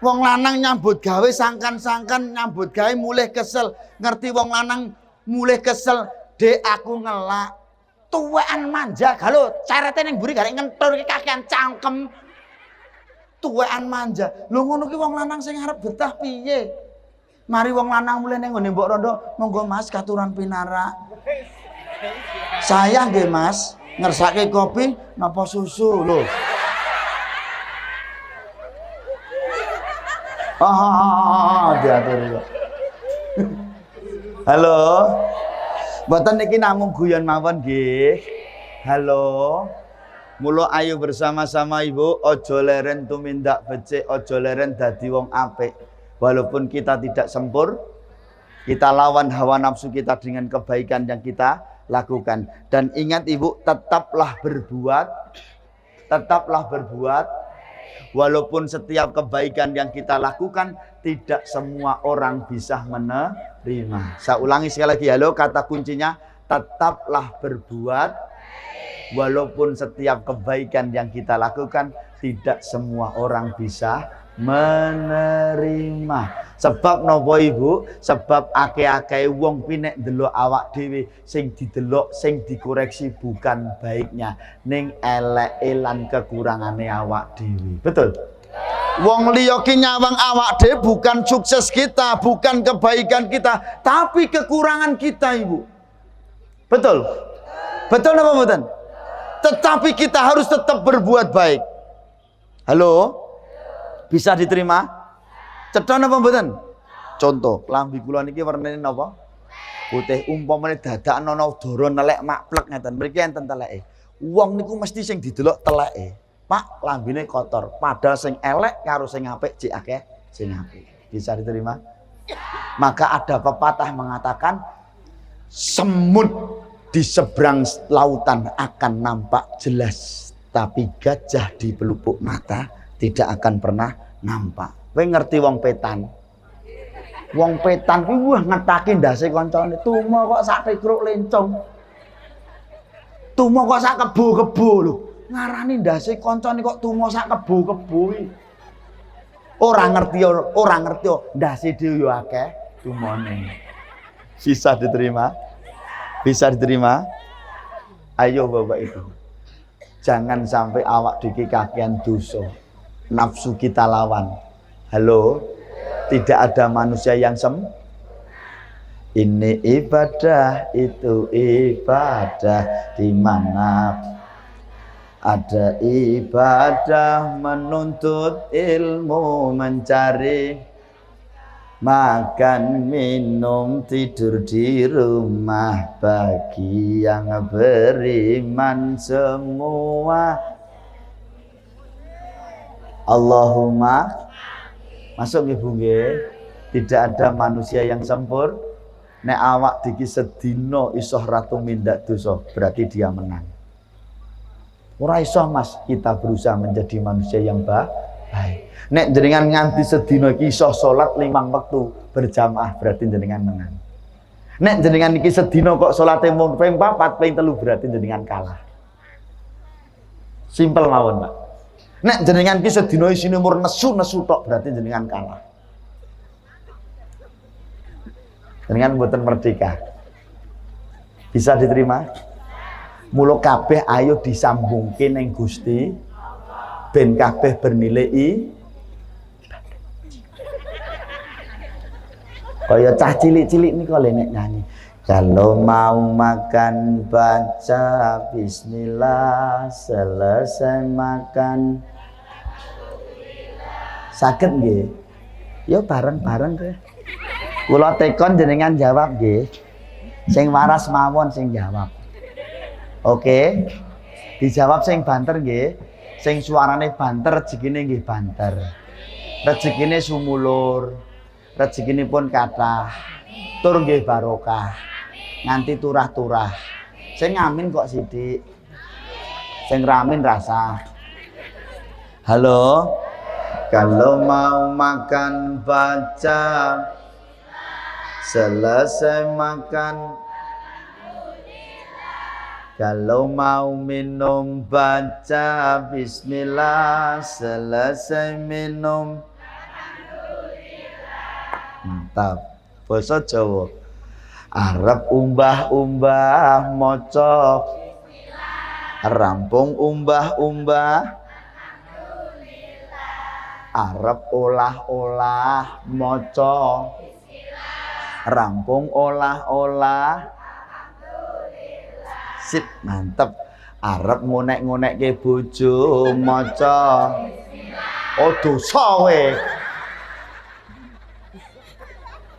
Wong lanang nyambut gawe sangkan-sangkan nyambut gawe mulih kesel. Ngerti wong lanang mulih kesel, "Dek aku ngelak." Tuwekan manja galo, cerete ning mburi garek ngentur iki kakean cangkem. Tuwekan manja. Lho ngono ki wong lanang sing arep betah piye? Mari wong lanang mulih ning nggone Mbok Rondo, "Monggo Mas katuran pinarak." "Saya nggih Mas, ngersake kopi napa susu lho." Diatur kok. Halo. Mboten niki namung guyon mawon nggih. Halo. Mula ayo bersama-sama Ibu, ojo leren tumindak becik, ojo leren dadi wong apik. Walaupun kita tidak sempur, kita lawan hawa nafsu kita dengan kebaikan yang kita lakukan. Dan ingat Ibu, tetaplah berbuat. Walaupun setiap kebaikan yang kita lakukan, tidak semua orang bisa menerima. Saya ulangi sekali lagi, halo, kata kuncinya, tetaplah berbuat. Walaupun setiap kebaikan yang kita lakukan, tidak semua orang bisa menerima. Sebab napa Ibu? Sebab akeh-akeh wong pinek ndelok awak dhewe, sing didelok, sing dikoreksi bukan baiknya, ning eleke lan kekurangane awak dhewe. Betul? Wong liya ki nyawang awak dhewe bukan sukses kita, bukan kebaikan kita, tapi kekurangan kita, Ibu. Betul? Betul napa mboten? Tetapi kita harus tetap berbuat baik. Halo? Bisa diterima? Cetha napa mboten? Contoh, lambi kula niki warnane napa? Putih. Umpamane dadak ana udara nelek maplek ngeten. Mriki enten teleke. Wong niku mesti sing didelok teleke. Pak, lambine kotor. Padahal sing elek karo sing apik jek akeh sing apik. Bisa diterima? Maka ada pepatah mengatakan semut di seberang lautan akan nampak jelas, tapi gajah di pelupuk mata tidak akan pernah nampak. Kowe ngerti wong petan? Wong petan kuwi wah ngetake ndase kancane, tumo kok sak tekruk lencong. Tumo kok sak kebo-kebo lho. Ngarani ndase kancane kok tumo sak kebo-kebo iki. Ora ngerti ndase dhewe yo akeh tumone. Bisa diterima? Bisa diterima? Ayo Bapak Ibu. Jangan sampai awak dhewe kakean dosa. Nafsu kita lawan. Halo? Tidak ada manusia yang ini ibadah, itu ibadah. Di mana ada ibadah menuntut ilmu, mencari makan, minum, tidur di rumah bagi yang beriman semua. Allahumma masuk Ibu nggih. Tidak ada manusia yang sempurna. Nek awak diki sedina iso ratu mindak dosa, berarti dia menang. Ora iso Mas, kita berusaha menjadi manusia yang baik. Nek jenengan nganti sedina iki iso salat 5 wektu berjamaah, berarti jenengan menang. Nek jenengan iki sedina kok salate mung ping 4, ping 3, berarti jenengan kalah. Simpel mawon, Pak. Nek jenengan iki sedina isine mur nesu-nesu tok, berarti jenengan kalah. Dengan mboten merdeka. Bisa diterima? Mula kabeh ayo disambungke ning Gusti ben kabeh bernilai kaya cah cilik-cilik niku lho nek nyanyi. Kalau mau makan baca bismillah, selesai makan saged nggih. Ya bareng-bareng kowe. Kula tekon jenengan jawab nggih. Sing waras mawon sing jawab. Oke. Dijawab sing banter nggih. Sing suarane banter rezekine nggih banter. Rezekine sumulur. Rezekinipun kathah. Tur nggih barokah. Nganti turah-turah. Sing ngamin kok sithik. Sing ramin rasa. Halo. Kalau mau makan baca, selesai makan. Kalau mau minum baca bismillah, selesai minum. Mantap. Basa Jawa. Arep umbah-umbah maca. Rampung umbah-umbah. Arep olah-olah maca. Rampung olah-olah. Sip, mantep. Arep ngonek-ngonekke bojo maca. Oh dosa we.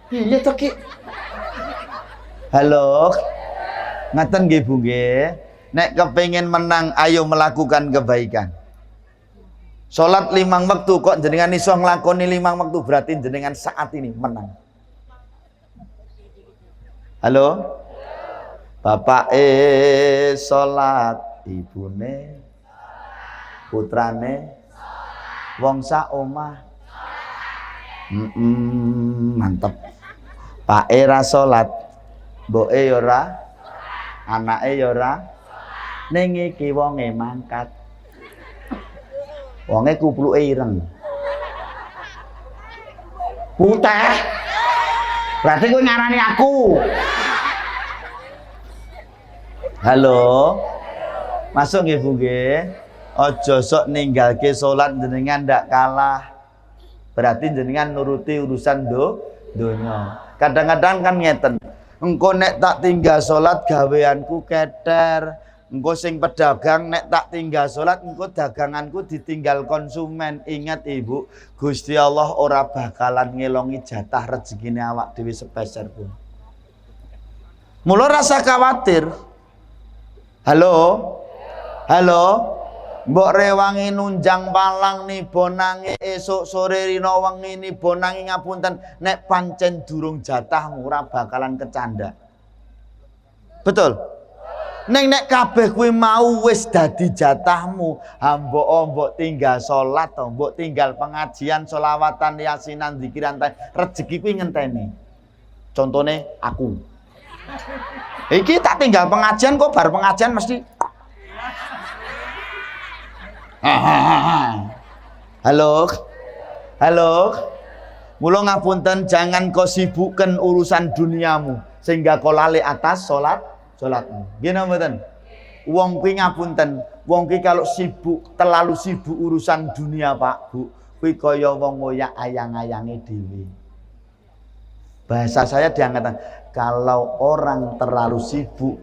Piye to Ki? Halo. Ngaten nggih Bu nggih. Nek kepengin menang ayo melakukan kebaikan. Salat 5 waktu kok jenengan iso nglakoni 5 waktu berarti jenengan saat ini menang. Halo? Bapak salat, ibune putrane wong sak omah. Mantep. Pak ra salat, mboke ya ora, anake ya ora. Ning iki wonge mangkat. Wonge kupluke ireng. Putih. Berarti kowe ngarani aku. Halo. Masuk nggih Bu nggih. Aja sok ninggalke salat jenengan ndak kalah. Berarti jenengan nuruti urusan donya. Kadang-kadang kan ngeten. Engko nek tak tinggal salat gaweanku keter. Engko sing pedagang nek tak tinggal salat engko daganganku ditinggal konsumen. Ingat Ibu, Gusti Allah ora bakalan ngelongi jatah rezekine awak dhewe sepeser pun. Mula rasa khawatir. Halo? Halo? Mbok rewangi nunjang palang nih bonangi esok sore rino wengi nih bonangi ngapunten nek pancen durung jatahmu ora bakalan kecanda. Betul? Nek kabeh kuwi mau wis dadi jatahmu, mbok tinggal salat to, mbok tinggal pengajian, sholawatan, yasinan, zikiran, rezeki kuwi ngenteni. Contone aku. Iki tak tinggal pengajian kok bar pengajian mesti Halo. Halo. Mula ngapunten jangan kau sibukkan urusan duniamu sehingga kau lali atas salatmu. Nggih mboten? Wong kuwi ngapunten, wong kuwi kalau terlalu sibuk urusan dunia, Pak, Bu, kuwi kaya wong ngoyak ayang-ayange dhewe. Bahasa saya diangkat, kalau orang terlalu sibuk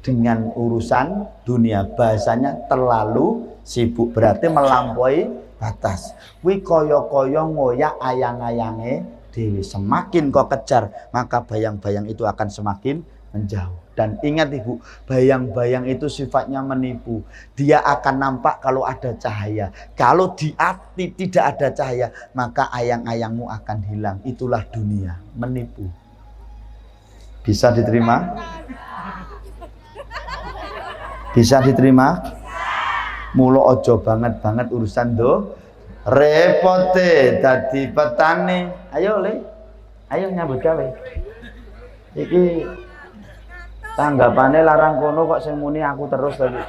dengan urusan dunia, bahasanya terlalu sibuk berarti melampaui batas. Kuwi kaya-kaya ngoyak ayang-ayange dhewe. Semakin kau kejar, maka bayang-bayang itu akan semakin menjauh. Dan ingat Ibu, bayang-bayang itu sifatnya menipu. Dia akan nampak kalau ada cahaya. Kalau di hati tidak ada cahaya, maka ayang-ayangmu akan hilang. Itulah dunia, menipu. Bisa diterima? Bisa diterima? Mula ojo banget urusan repote dadi petani. Ayo Le. Ayo nyambut gawe. Iki tanggapane larang kono kok sing muni aku terus tadi.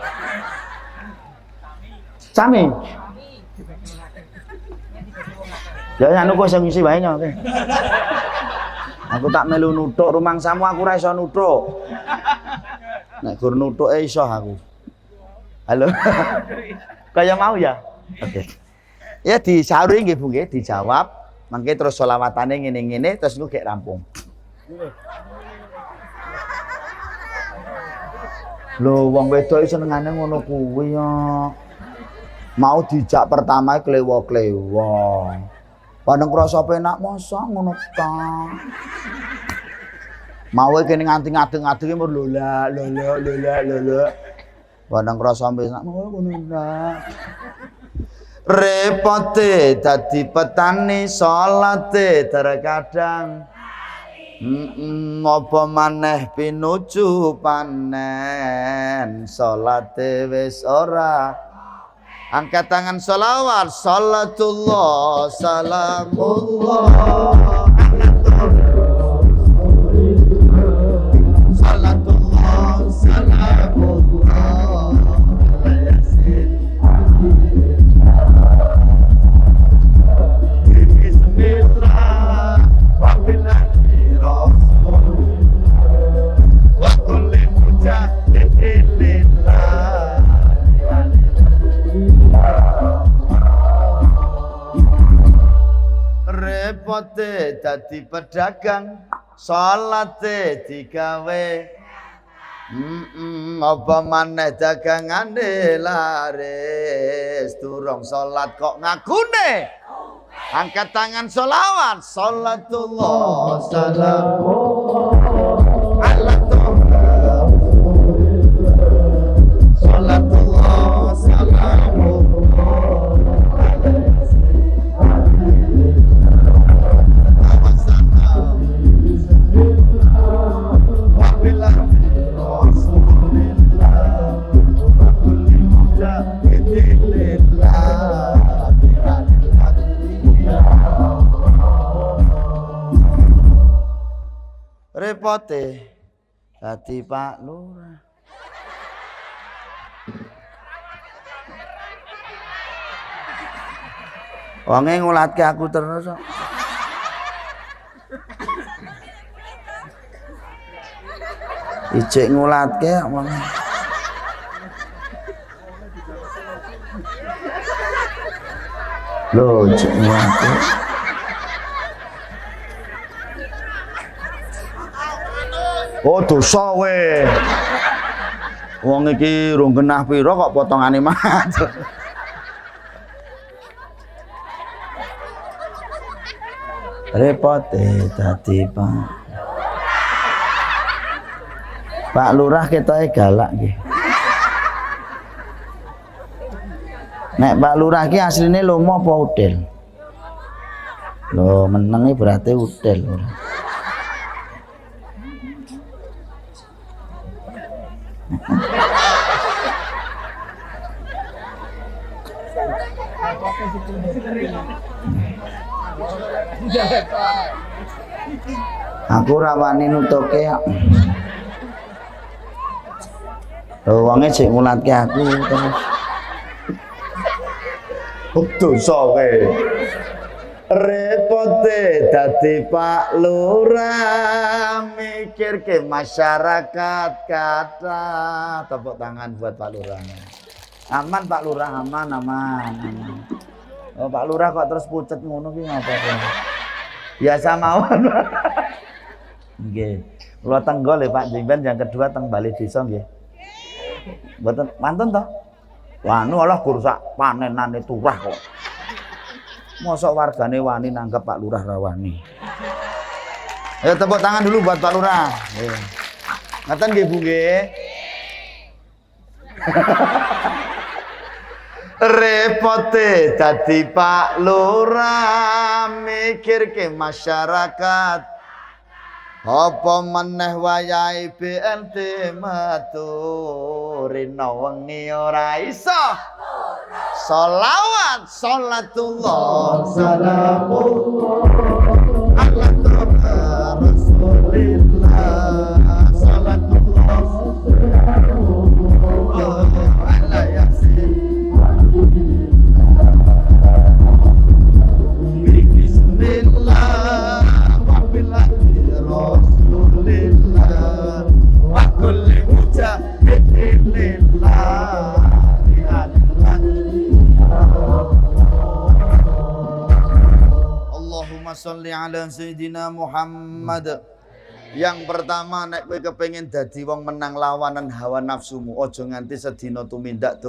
Sami. Ya anu kok sing ngisi wae nyoke. Aku tak melu nuthuk rumangsamu aku ora iso nuthuk. Nek gur nuthuke iso aku. Halo. Kaya mau ya? Oke. Ya disauri nggih Bu nggih, dijawab. Mangke terus selawatane ngene-ngene terus engko gek rampung. Lho wong wedok senengane ngono kuwi ya. Mau dijak pertama klewo-klewo. Padahal krasa penak mosok ngono ta. Mau kene nganti ngadeg-ngadege mur lola. Padahal krasa penak ngono ta. Repote dadi petani salate terkadang apa maneh pinuju panen salate wis ora angkat tangan sholawat salatullah salamullah salatullah salamullah repote dadi pedagang salate digawe apa maneh dagangane laris durung salat kok ngakune angkat tangan sholawat salatullah salamullah ala salatullah salamullah repote dadi Pak Lurah. Wonge ngulatke aku terus kok. Ijek ngulatke kok wonge. Lho, ijek ngulatke. Oh dosa we. Wong iki rung genah pira kok potongane mat. Repote dadi Pak Lurah ketoke galak nggih. Nek Pak Lurah ki asline lomo apa udel? Lho menenge berarti udel. Aku rawani nutuke kok. Lho wonge sik ngulatke aku terus. Dosa kowe. Repote dadi Pak Lurah mikirke masyarakat kata. Tepuk tangan buat Pak Lurah. Aman Pak Lurah, aman. Oh Pak Lurah kok terus pucet ngono ki ngapa kok? Biasa mawon. Nggih. Kula tenggol ya Pak Jengben yang kedua teng Bali Desa nggih. Mboten mantun to? Wanu Allah kursak panenane turah kok. Mosok wargane wani nanggep Pak Lurah rawani. Ayo tepuk tangan dulu buat Pak Lurah. Nggih. Ngaten nggih Bu nggih. Repote dadi Pak Lurah mikirke masyarakat apa meneh wayahe BNT metu rina wengi ora iso sholawat salatullah salamullah ala rasulillah salatullah ala yasin bismillah wabillahi sholli ala sayyidina Muhammad. Yang pertama nek kowe kepengin dadi wong menang lawanan hawa nafsumu, aja nganti sedina tumindak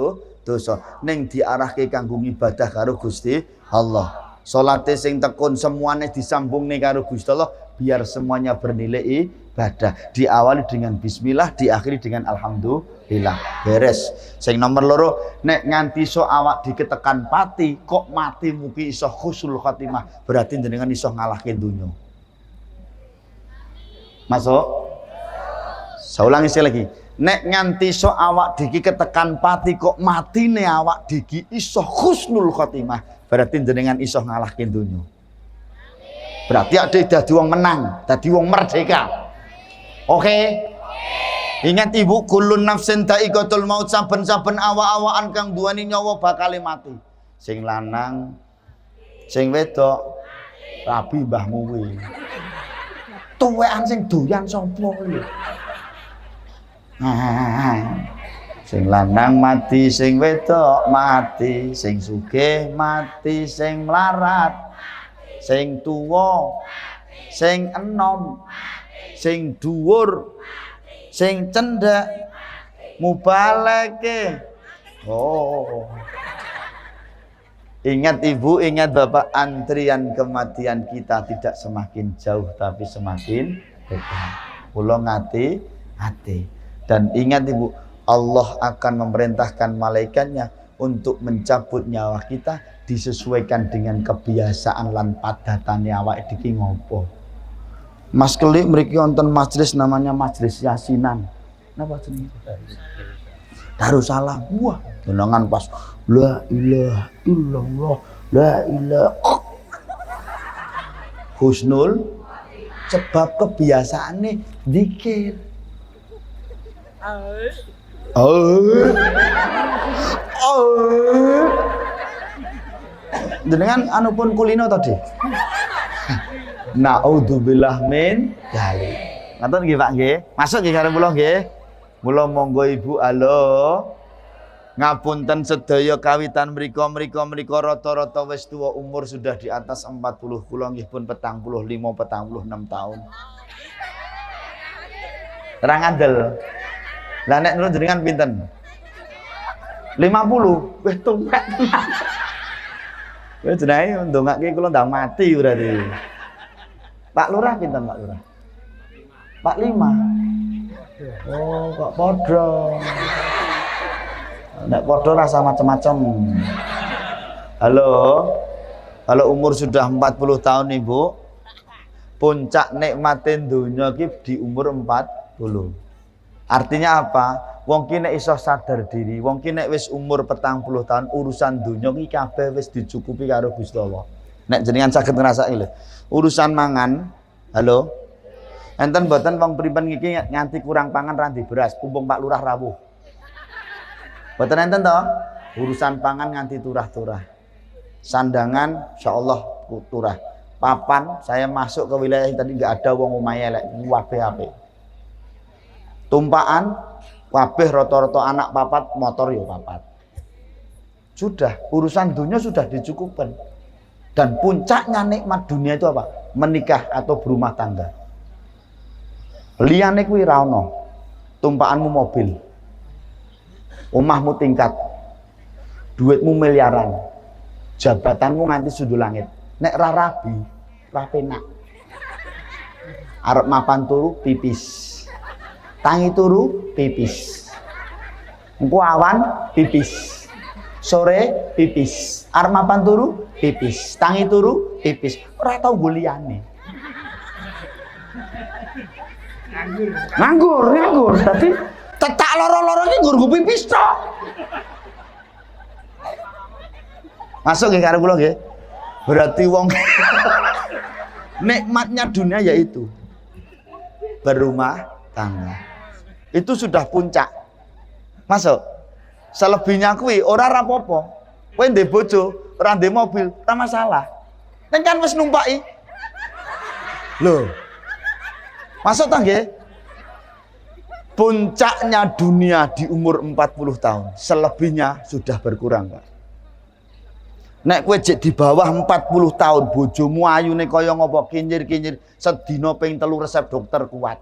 dosa, ning diarahke kanggo ibadah karo Gusti Allah. Salate sing tekun semuanya disambungne karo Gusti Allah biar semuanya bernilai ibadah. Diawali dengan bismillah, diakhiri dengan alhamdulillah. Beres. Sing nomor loro, nek nganti iso awak diketekan pati, kok mati mugi iso husnul khotimah, berarti jenengan iso ngalahke donya. Masuk? Saya ulangi sekali lagi. Nek nganti iso awak diki ketekan pati, kok matine awak diki iso husnul khotimah, berarti jenengan iso ngalahke donya. Berarti ada dadi wong menang, dadi wong merdeka. Oke? Ingat ibu, kullun nafsin dha'iqatul maut, saben-saben awa-awaan kang duweni nyawa bakal mati. Sing lanang, sing wedok, rabi mbahmu kuwi. Tuwekan sing doyan sapa kuwi? Sing lanang mati, sing wedok mati, sing sugih mati, sing mlarat, sing tuwa, sing enom, sing dhuwur, sing cendhek, mubaleke. Oh. Ingat ibu, ingat bapak, antrian kematian kita tidak semakin jauh tapi semakin dekat. Kula ngati-hati. Dan ingat ibu, Allah akan memerintahkan malaikatnya untuk mencabut nyawa kita disesuaikan dengan kebiasaan lan padatane awake iki ngopo. Mas Kelik mriki wonten majelis namanya majelis yasinan. Napa jenenge? Darussalam. Wah, jenengan pas la ilaha illallah, la ilaha husnul, sebab kebiasaane zikir. Jenengan anu pun kulino tadi. Naudzubillah min dzalik. Ngaten nggih Pak nggih. Masuk nggih karo kula nggih. Mula monggo Ibu, halo. Ngapunten sedaya kawitan mriku rata-rata wis tuwa, umur sudah di atas 40. Kula nggih pun 45, 46 tahun. Terang andel. Lah nek nurun jenengan pinten? 50. Wis tuwek tenan. Wis jenenge ndongake kula ndang mati berarti. Pak Lurah pinten Pak Lurah? 45. Oh, kok padha. Nek padha rasa macam-macam. Halo. Kalau umur sudah 40 tahun Ibu, puncak nikmatin dunya ki di umur 40. Artinya apa? Wong ki nek iso sadar diri, wong ki nek wis umur 40 tahun, urusan dunya ki kabeh wis dicukupi karo Gusti Allah. Nek jenengan saged ngrasake lho. Urusan mangan, halo. Enten mboten wong pripun iki nganti kurang pangan randi beras, pumpung Pak Lurah rawuh. Mboten enten to? Urusan pangan nganti turah-turah. Sandangan insyaallah turah. Papan saya masuk ke wilayah yang tadi enggak ada wong omahe elek, kabeh apik. Tumpaan kabeh rata-rata anak papat, motor ya papat. Sudah, urusan dunia sudah dicukupkan. Dan puncaknya nikmat dunia itu apa? Menikah atau berumah tangga. Liyane kuwi ra ono. Tumpaanmu mobil. Omahmu tingkat. Duitmu miliaran. Jabatanmu nganti sundul langit. Nek ra rabi, ra penak. Arep mapan turu pipis. Tangi turu pipis. Engko awan pipis. Sore pipis. Arep mapan turu pipis. Tangi turu pipis. Ora tau go liyane. Nganggur. Dadi tetak loro-loro iki nggo pipis tok. Masuk nggih karo kula nggih. Berarti wong nikmatnya dunia yaitu berumah tangga. Itu sudah puncak. Masuk. Selebihnya kuwi ora rapopo. Kowe ndek bojo, ora ndek mobil, ora masalah. Ning kan wis numpaki. Loh. Masuk ta nggih? Puncaknya dunia di umur 40 tahun. Selebihnya sudah berkurang, Pak. Nek kowe jek di bawah 40 tahun bojomu ayune kaya ngopo kinyir-kinyir sedina ping 3 resep dokter kuat.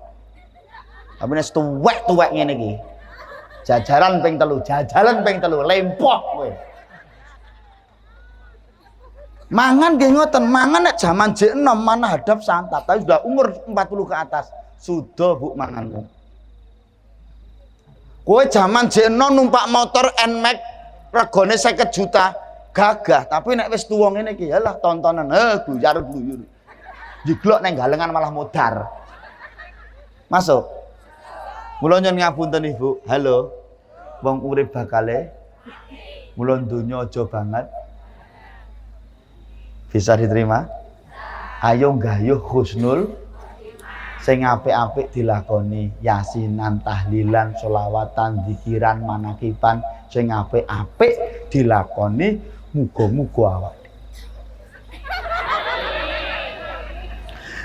Tapi nek tuwek-tuwek ngene iki. Jajaran ping 3, jajalan ping 3 lempok kowe. Mangan nggih ngoten, mangan nek jaman jek enom mana hadap santap, tapi sudah umur 40 ke atas sudah Bu manganmu. Kowe jaman jek enom numpak motor Nmax regane 50 juta gagah, tapi nek wis tuwa ngene iki yalah tontonan gluyar-gluyur. Jiglok nang galengan malah modar. Masuk. Mula nyon ngapunten Ibu. Halo. Wong urip bakale. Mula donya aja banget. Bisa diterima? Ayo nggayuh husnul sing apik-apik dilakoni, yasinan, tahlilan, sholawatan, zikiran, manakiban sing apik-apik dilakoni, muga-muga awak.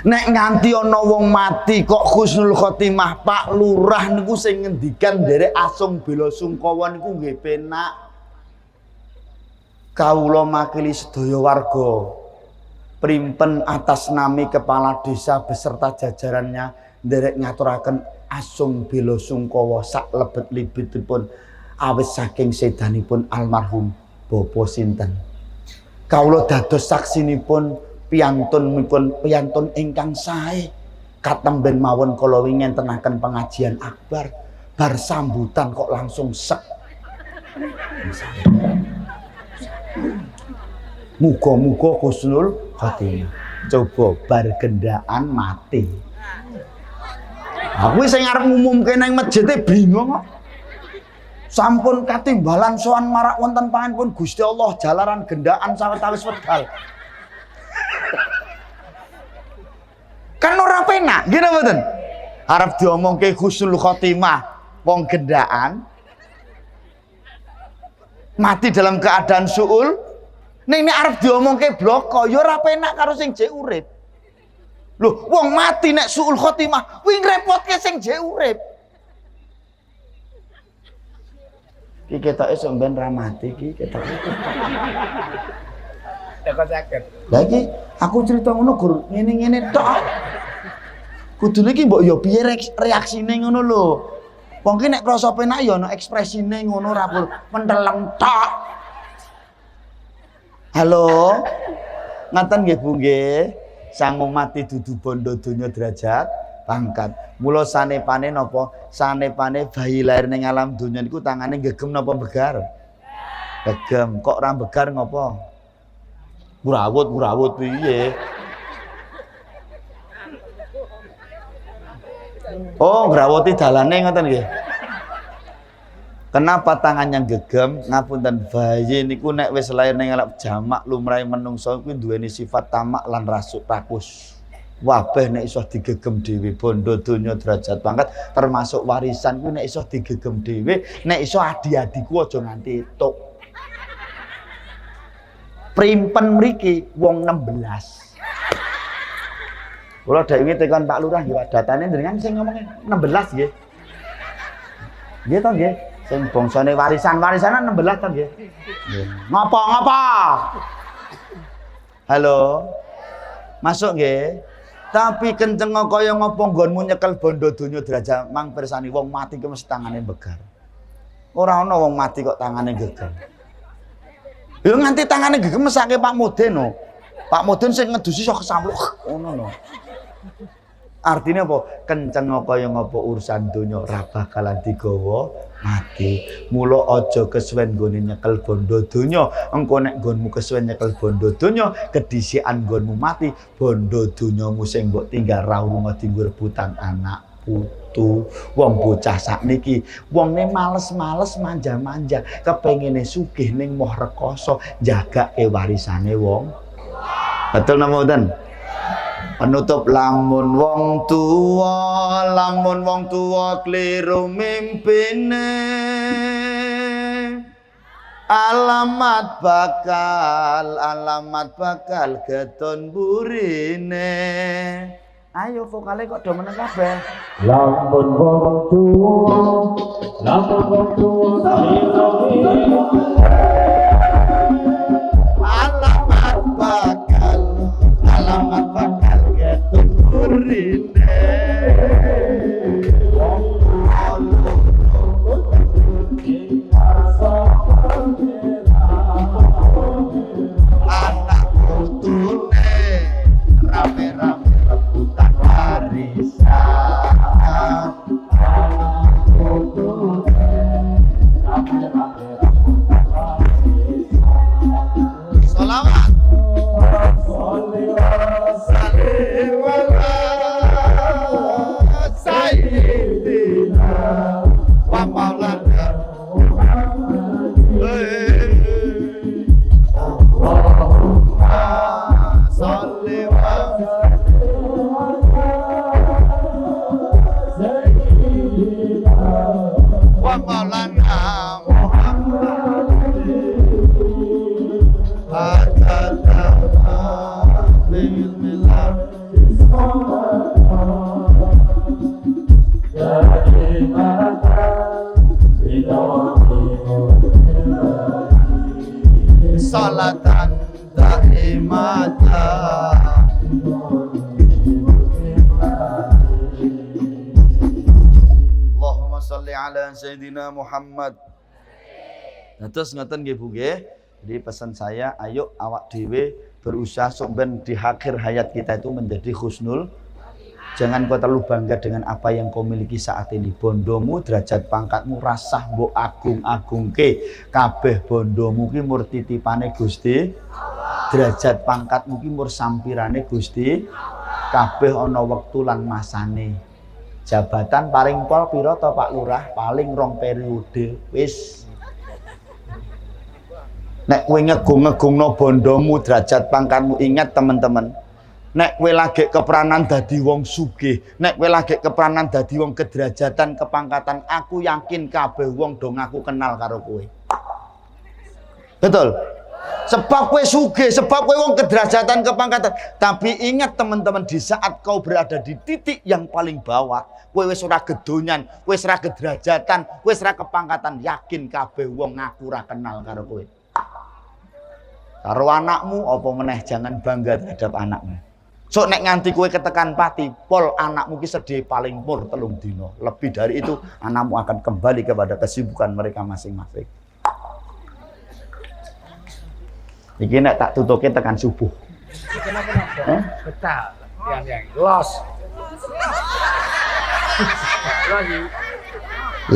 Nek nganti ana wong mati kok husnul khotimah, Pak Lurah niku sing ngendikan nderek asung bela sungkawa niku nggih penak. Kawula makili sedaya warga primpen atas nami kepala desa beserta jajarannya nderek ngaturaken asung bela sungkawa sak lebet-lebetipun awit saking sedanipun almarhum Bapak sinten. Kawula dados saksinipun piyantun ingkang sae katemben mawon kala wingi enten pengajian akbar bar sambutan kok langsung sek. Muga-muga husnul khotimah. Coba bar gendaan mati. Aku sing arep ngumumke nang masjid e bingung kok. Sampun katimbalan sowan marak wonten panjenengan Gusti Allah jalaran gendaan sawetawis wedal. Kan ora penak, nggih napa mboten? Arep diomongke husnul khotimah wong gendaan mati dalam keadaan suul. Ning nek arep diomongke bloko ya ora penak karo sing jek urip. Lho, wong mati nek suul khotimah, kuwi ngrepotke sing jek urip. Iki ketoke sampean ra mati iki ketoke. Teko sakit. Lah iki aku cerita ngono gur ngene-ngene tok. Kudune iki mbok ya piye reaksine ngono lho. Wong ki nek krasa penak ya ana ekspresine ngono ra perlu menteleng tok. Halo. Ngaten nggih Bu nggih. Sang mati dudu bondo donya derajat pangkat. Mula sanepane napa? Sanepane bayi lahir ning alam donya niku tangane gegem napa begar? Gegem. Kok ora begar ngopo? Gurawut piye? Oh, ngrawuti dalane ngoten nggih. Kenapa tangannya gegem? Ngapunten bayi niku nek wis lair ning alam jamak lumrahe menungso kuwi duweni sifat tamak lan rasuk rakus. Wabeh nek iso digegem dhewe bondo donya derajat pangkat termasuk warisan kuwi nek iso digegem dhewe, nek iso adi-adiku aja nganti entuk. Primpen mriki wong 16. Kula dhewe tekan Pak Lurah nggih datane njenengan sing ngomongke 16 nggih. Nggih to nggih. Sing bangsane warisan-warisanan 16 to nggih. Nggih. Ngopo? Halo. Masuk nggih. Tapi kenceng kaya ngopo nggonmu nyekel bondo donya derajat mang pirsani wong mati ki mesti tangane begar. Ora ana wong mati kok tangane gegem. Yo nganti tangane gegem mesake Pak Mudin no. Pak Mudin sing ngedusi sok kesampluk ngono no. Artinya apa? Kenceng kaya ngopo urusan donya ora bakalan digawa mati. Mula aja kesuwen nggone nyekel bondo donya. Engko nek nggonmu kesuwen nyekel bondo donya, kedhisikan nggonmu mati, bondo donyamu sing mbok tinggal ra lunga dienggo rebutan anak putu. Wong bocah sakniki wonge males-males manja-manja, kepengine sugih ning moh rekoso, jagake warisane wong. Betul napa mboten? Penutup lamun wong tuwa kliru mimpine alamat bakal geton burine. Ayo vokale kok do meneng kabeh. Lamun wong tuwa kliru mimpine Maulana salatan daimatan Allahumma sholli ala Sayyidina Muhammad. Terus ngoten nggih Bu nggih. Jadi pesan saya, ayo awak dhewe berusaha ben di akhir hayat kita itu menjadi husnul. Jangan kau terlalu bangga dengan apa yang kau miliki saat ini. Bondomu, derajat pangkatmu, rasah mbok agung-agungke. Kabeh bondomu ki mur titipane Gusti. Derajat pangkatmu ki mur sampirane Gusti. Kabeh ana wektu lan masane. Jabatan paling pol pira to Pak Lurah? Paling 2 periode. Wis. Nek kowe ngegung-ngegungno bondomu, derajat pangkatmu, ingat teman-teman. Nek kowe lagi keperanan dadi wong sugih, nek kowe lagi keperanan dadi wong kederajatan, kepangkatan, aku yakin kabeh wong do ngaku kenal karo kowe. Betul? Sebab kowe sugih, sebab kowe wong kederajatan, kepangkatan. Tapi ingat teman-teman, di saat kau berada di titik yang paling bawah, kowe wis ora gedonyan, kowe wis ora kederajatan, kowe wis ora kepangkatan, yakin kabeh wong ngaku ora kenal karo kowe. Karo anakmu apa meneh, jangan bangga terhadap anakmu. So nek nganti kowe ketekan pati, pol anakmu ki sedih paling mur 3 dina. Lebih dari itu anakmu akan kembali kepada kesibukan mereka masing-masing. Iki nek tak tutuke tekan subuh. Betal. Yang los. Lagi.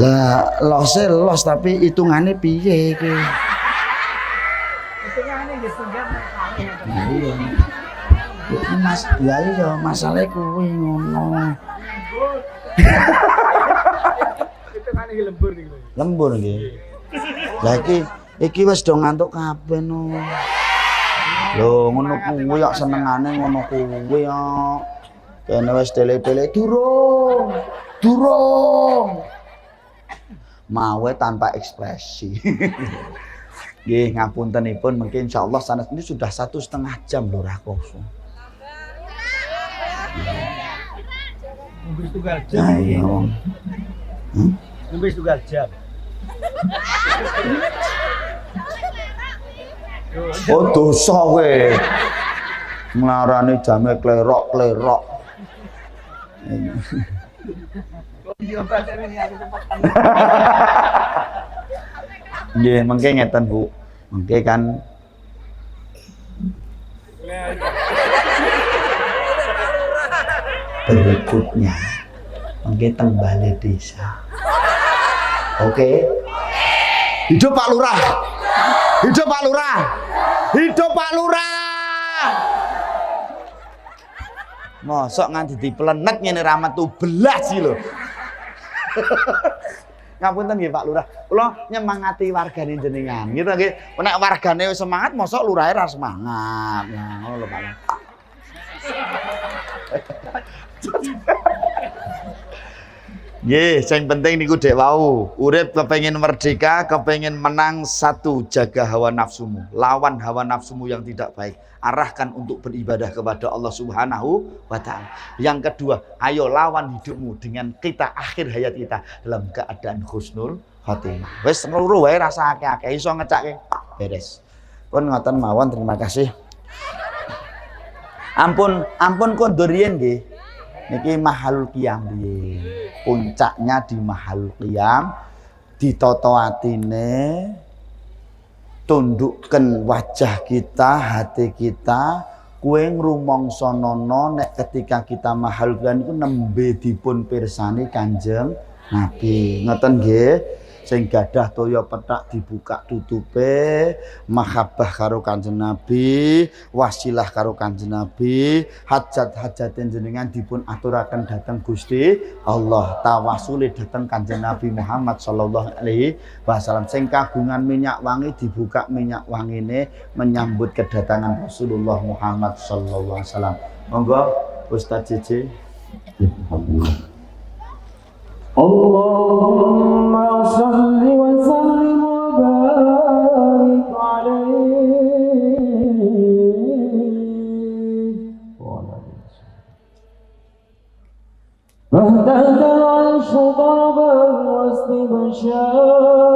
Lah los tapi hitungane piye iki? Iya. Mas, iya masalah kuwi ngono. Itu kan iki lembur iki. Lembur nggih. Lah iki wis do ngantuk kabeh no. Lho ngono kuwi kok senengane ngono kuwi kok. Kene wis tele-tele durung. Mawe tanpa ekspresi. Nggih, ngapuntenipun mungkin insyaallah sanes ini sudah 1,5 jam Lurah kosong. Ngombe setunggal jam. Ayo. Ngombe setunggal jam. Oh dosa kowe. Nglarani jame klerok-klerok. Nggih, mengke ngeten Bu. Mengke kan berikutnya mengke teng balai desa. Oke. Hidup Pak Lurah. Hidup Pak Lurah. Hidup Pak Lurah. Mosok nganti dipelenet ngene Rahmat tuh belas iki lho. Ngapunten nggih Pak Lurah, kula nyemangati wargane jenengan. Gitu nggih. Nek wargane wis semangat, mosok lurahe ora semangat. Nah, ngono lho Pak. Nggih, sing penting niku dek wau, urip kepengin merdeka, kepengin menang, satu, jaga hawa nafsumu, lawan hawa nafsumu yang tidak baik. Arahkan untuk beribadah kepada Allah Subhanahu wa Ta'ala. Yang kedua, ayo lawan hidupmu dengan kita akhir hayat kita dalam keadaan husnul khotimah. Wis seluruh wae rasa akeh-akeh iso ngecake beres. Pun ngoten mawon, terima kasih. Ampun kondur riyen nggih. Niki mahalul qiyam piye? Puncaknya di mahalul qiyam, ditata atine, tundukkan wajah kita, hati kita, kue ngrumangsa nono nek ketika kita mahal qiyam iku nembe dipun pirsani Kanjeng Nabi. Ngoten nggih. Sing gadah toya petak dibuka tutupe, mahabbah karo Kanjeng Nabi, wasilah karo Kanjeng Nabi, hajat-hajaten jenengan dipun aturaken dhateng Gusti Allah, tawasule dhateng Kanjeng Nabi Muhammad sallallahu alaihi wasallam. Sing kagungan minyak wangi dibuka minyak wangine menyambut kedatangan Rasulullah Muhammad sallallahu alaihi wasallam. Monggo Ustaz JJ. Allahumma syai'an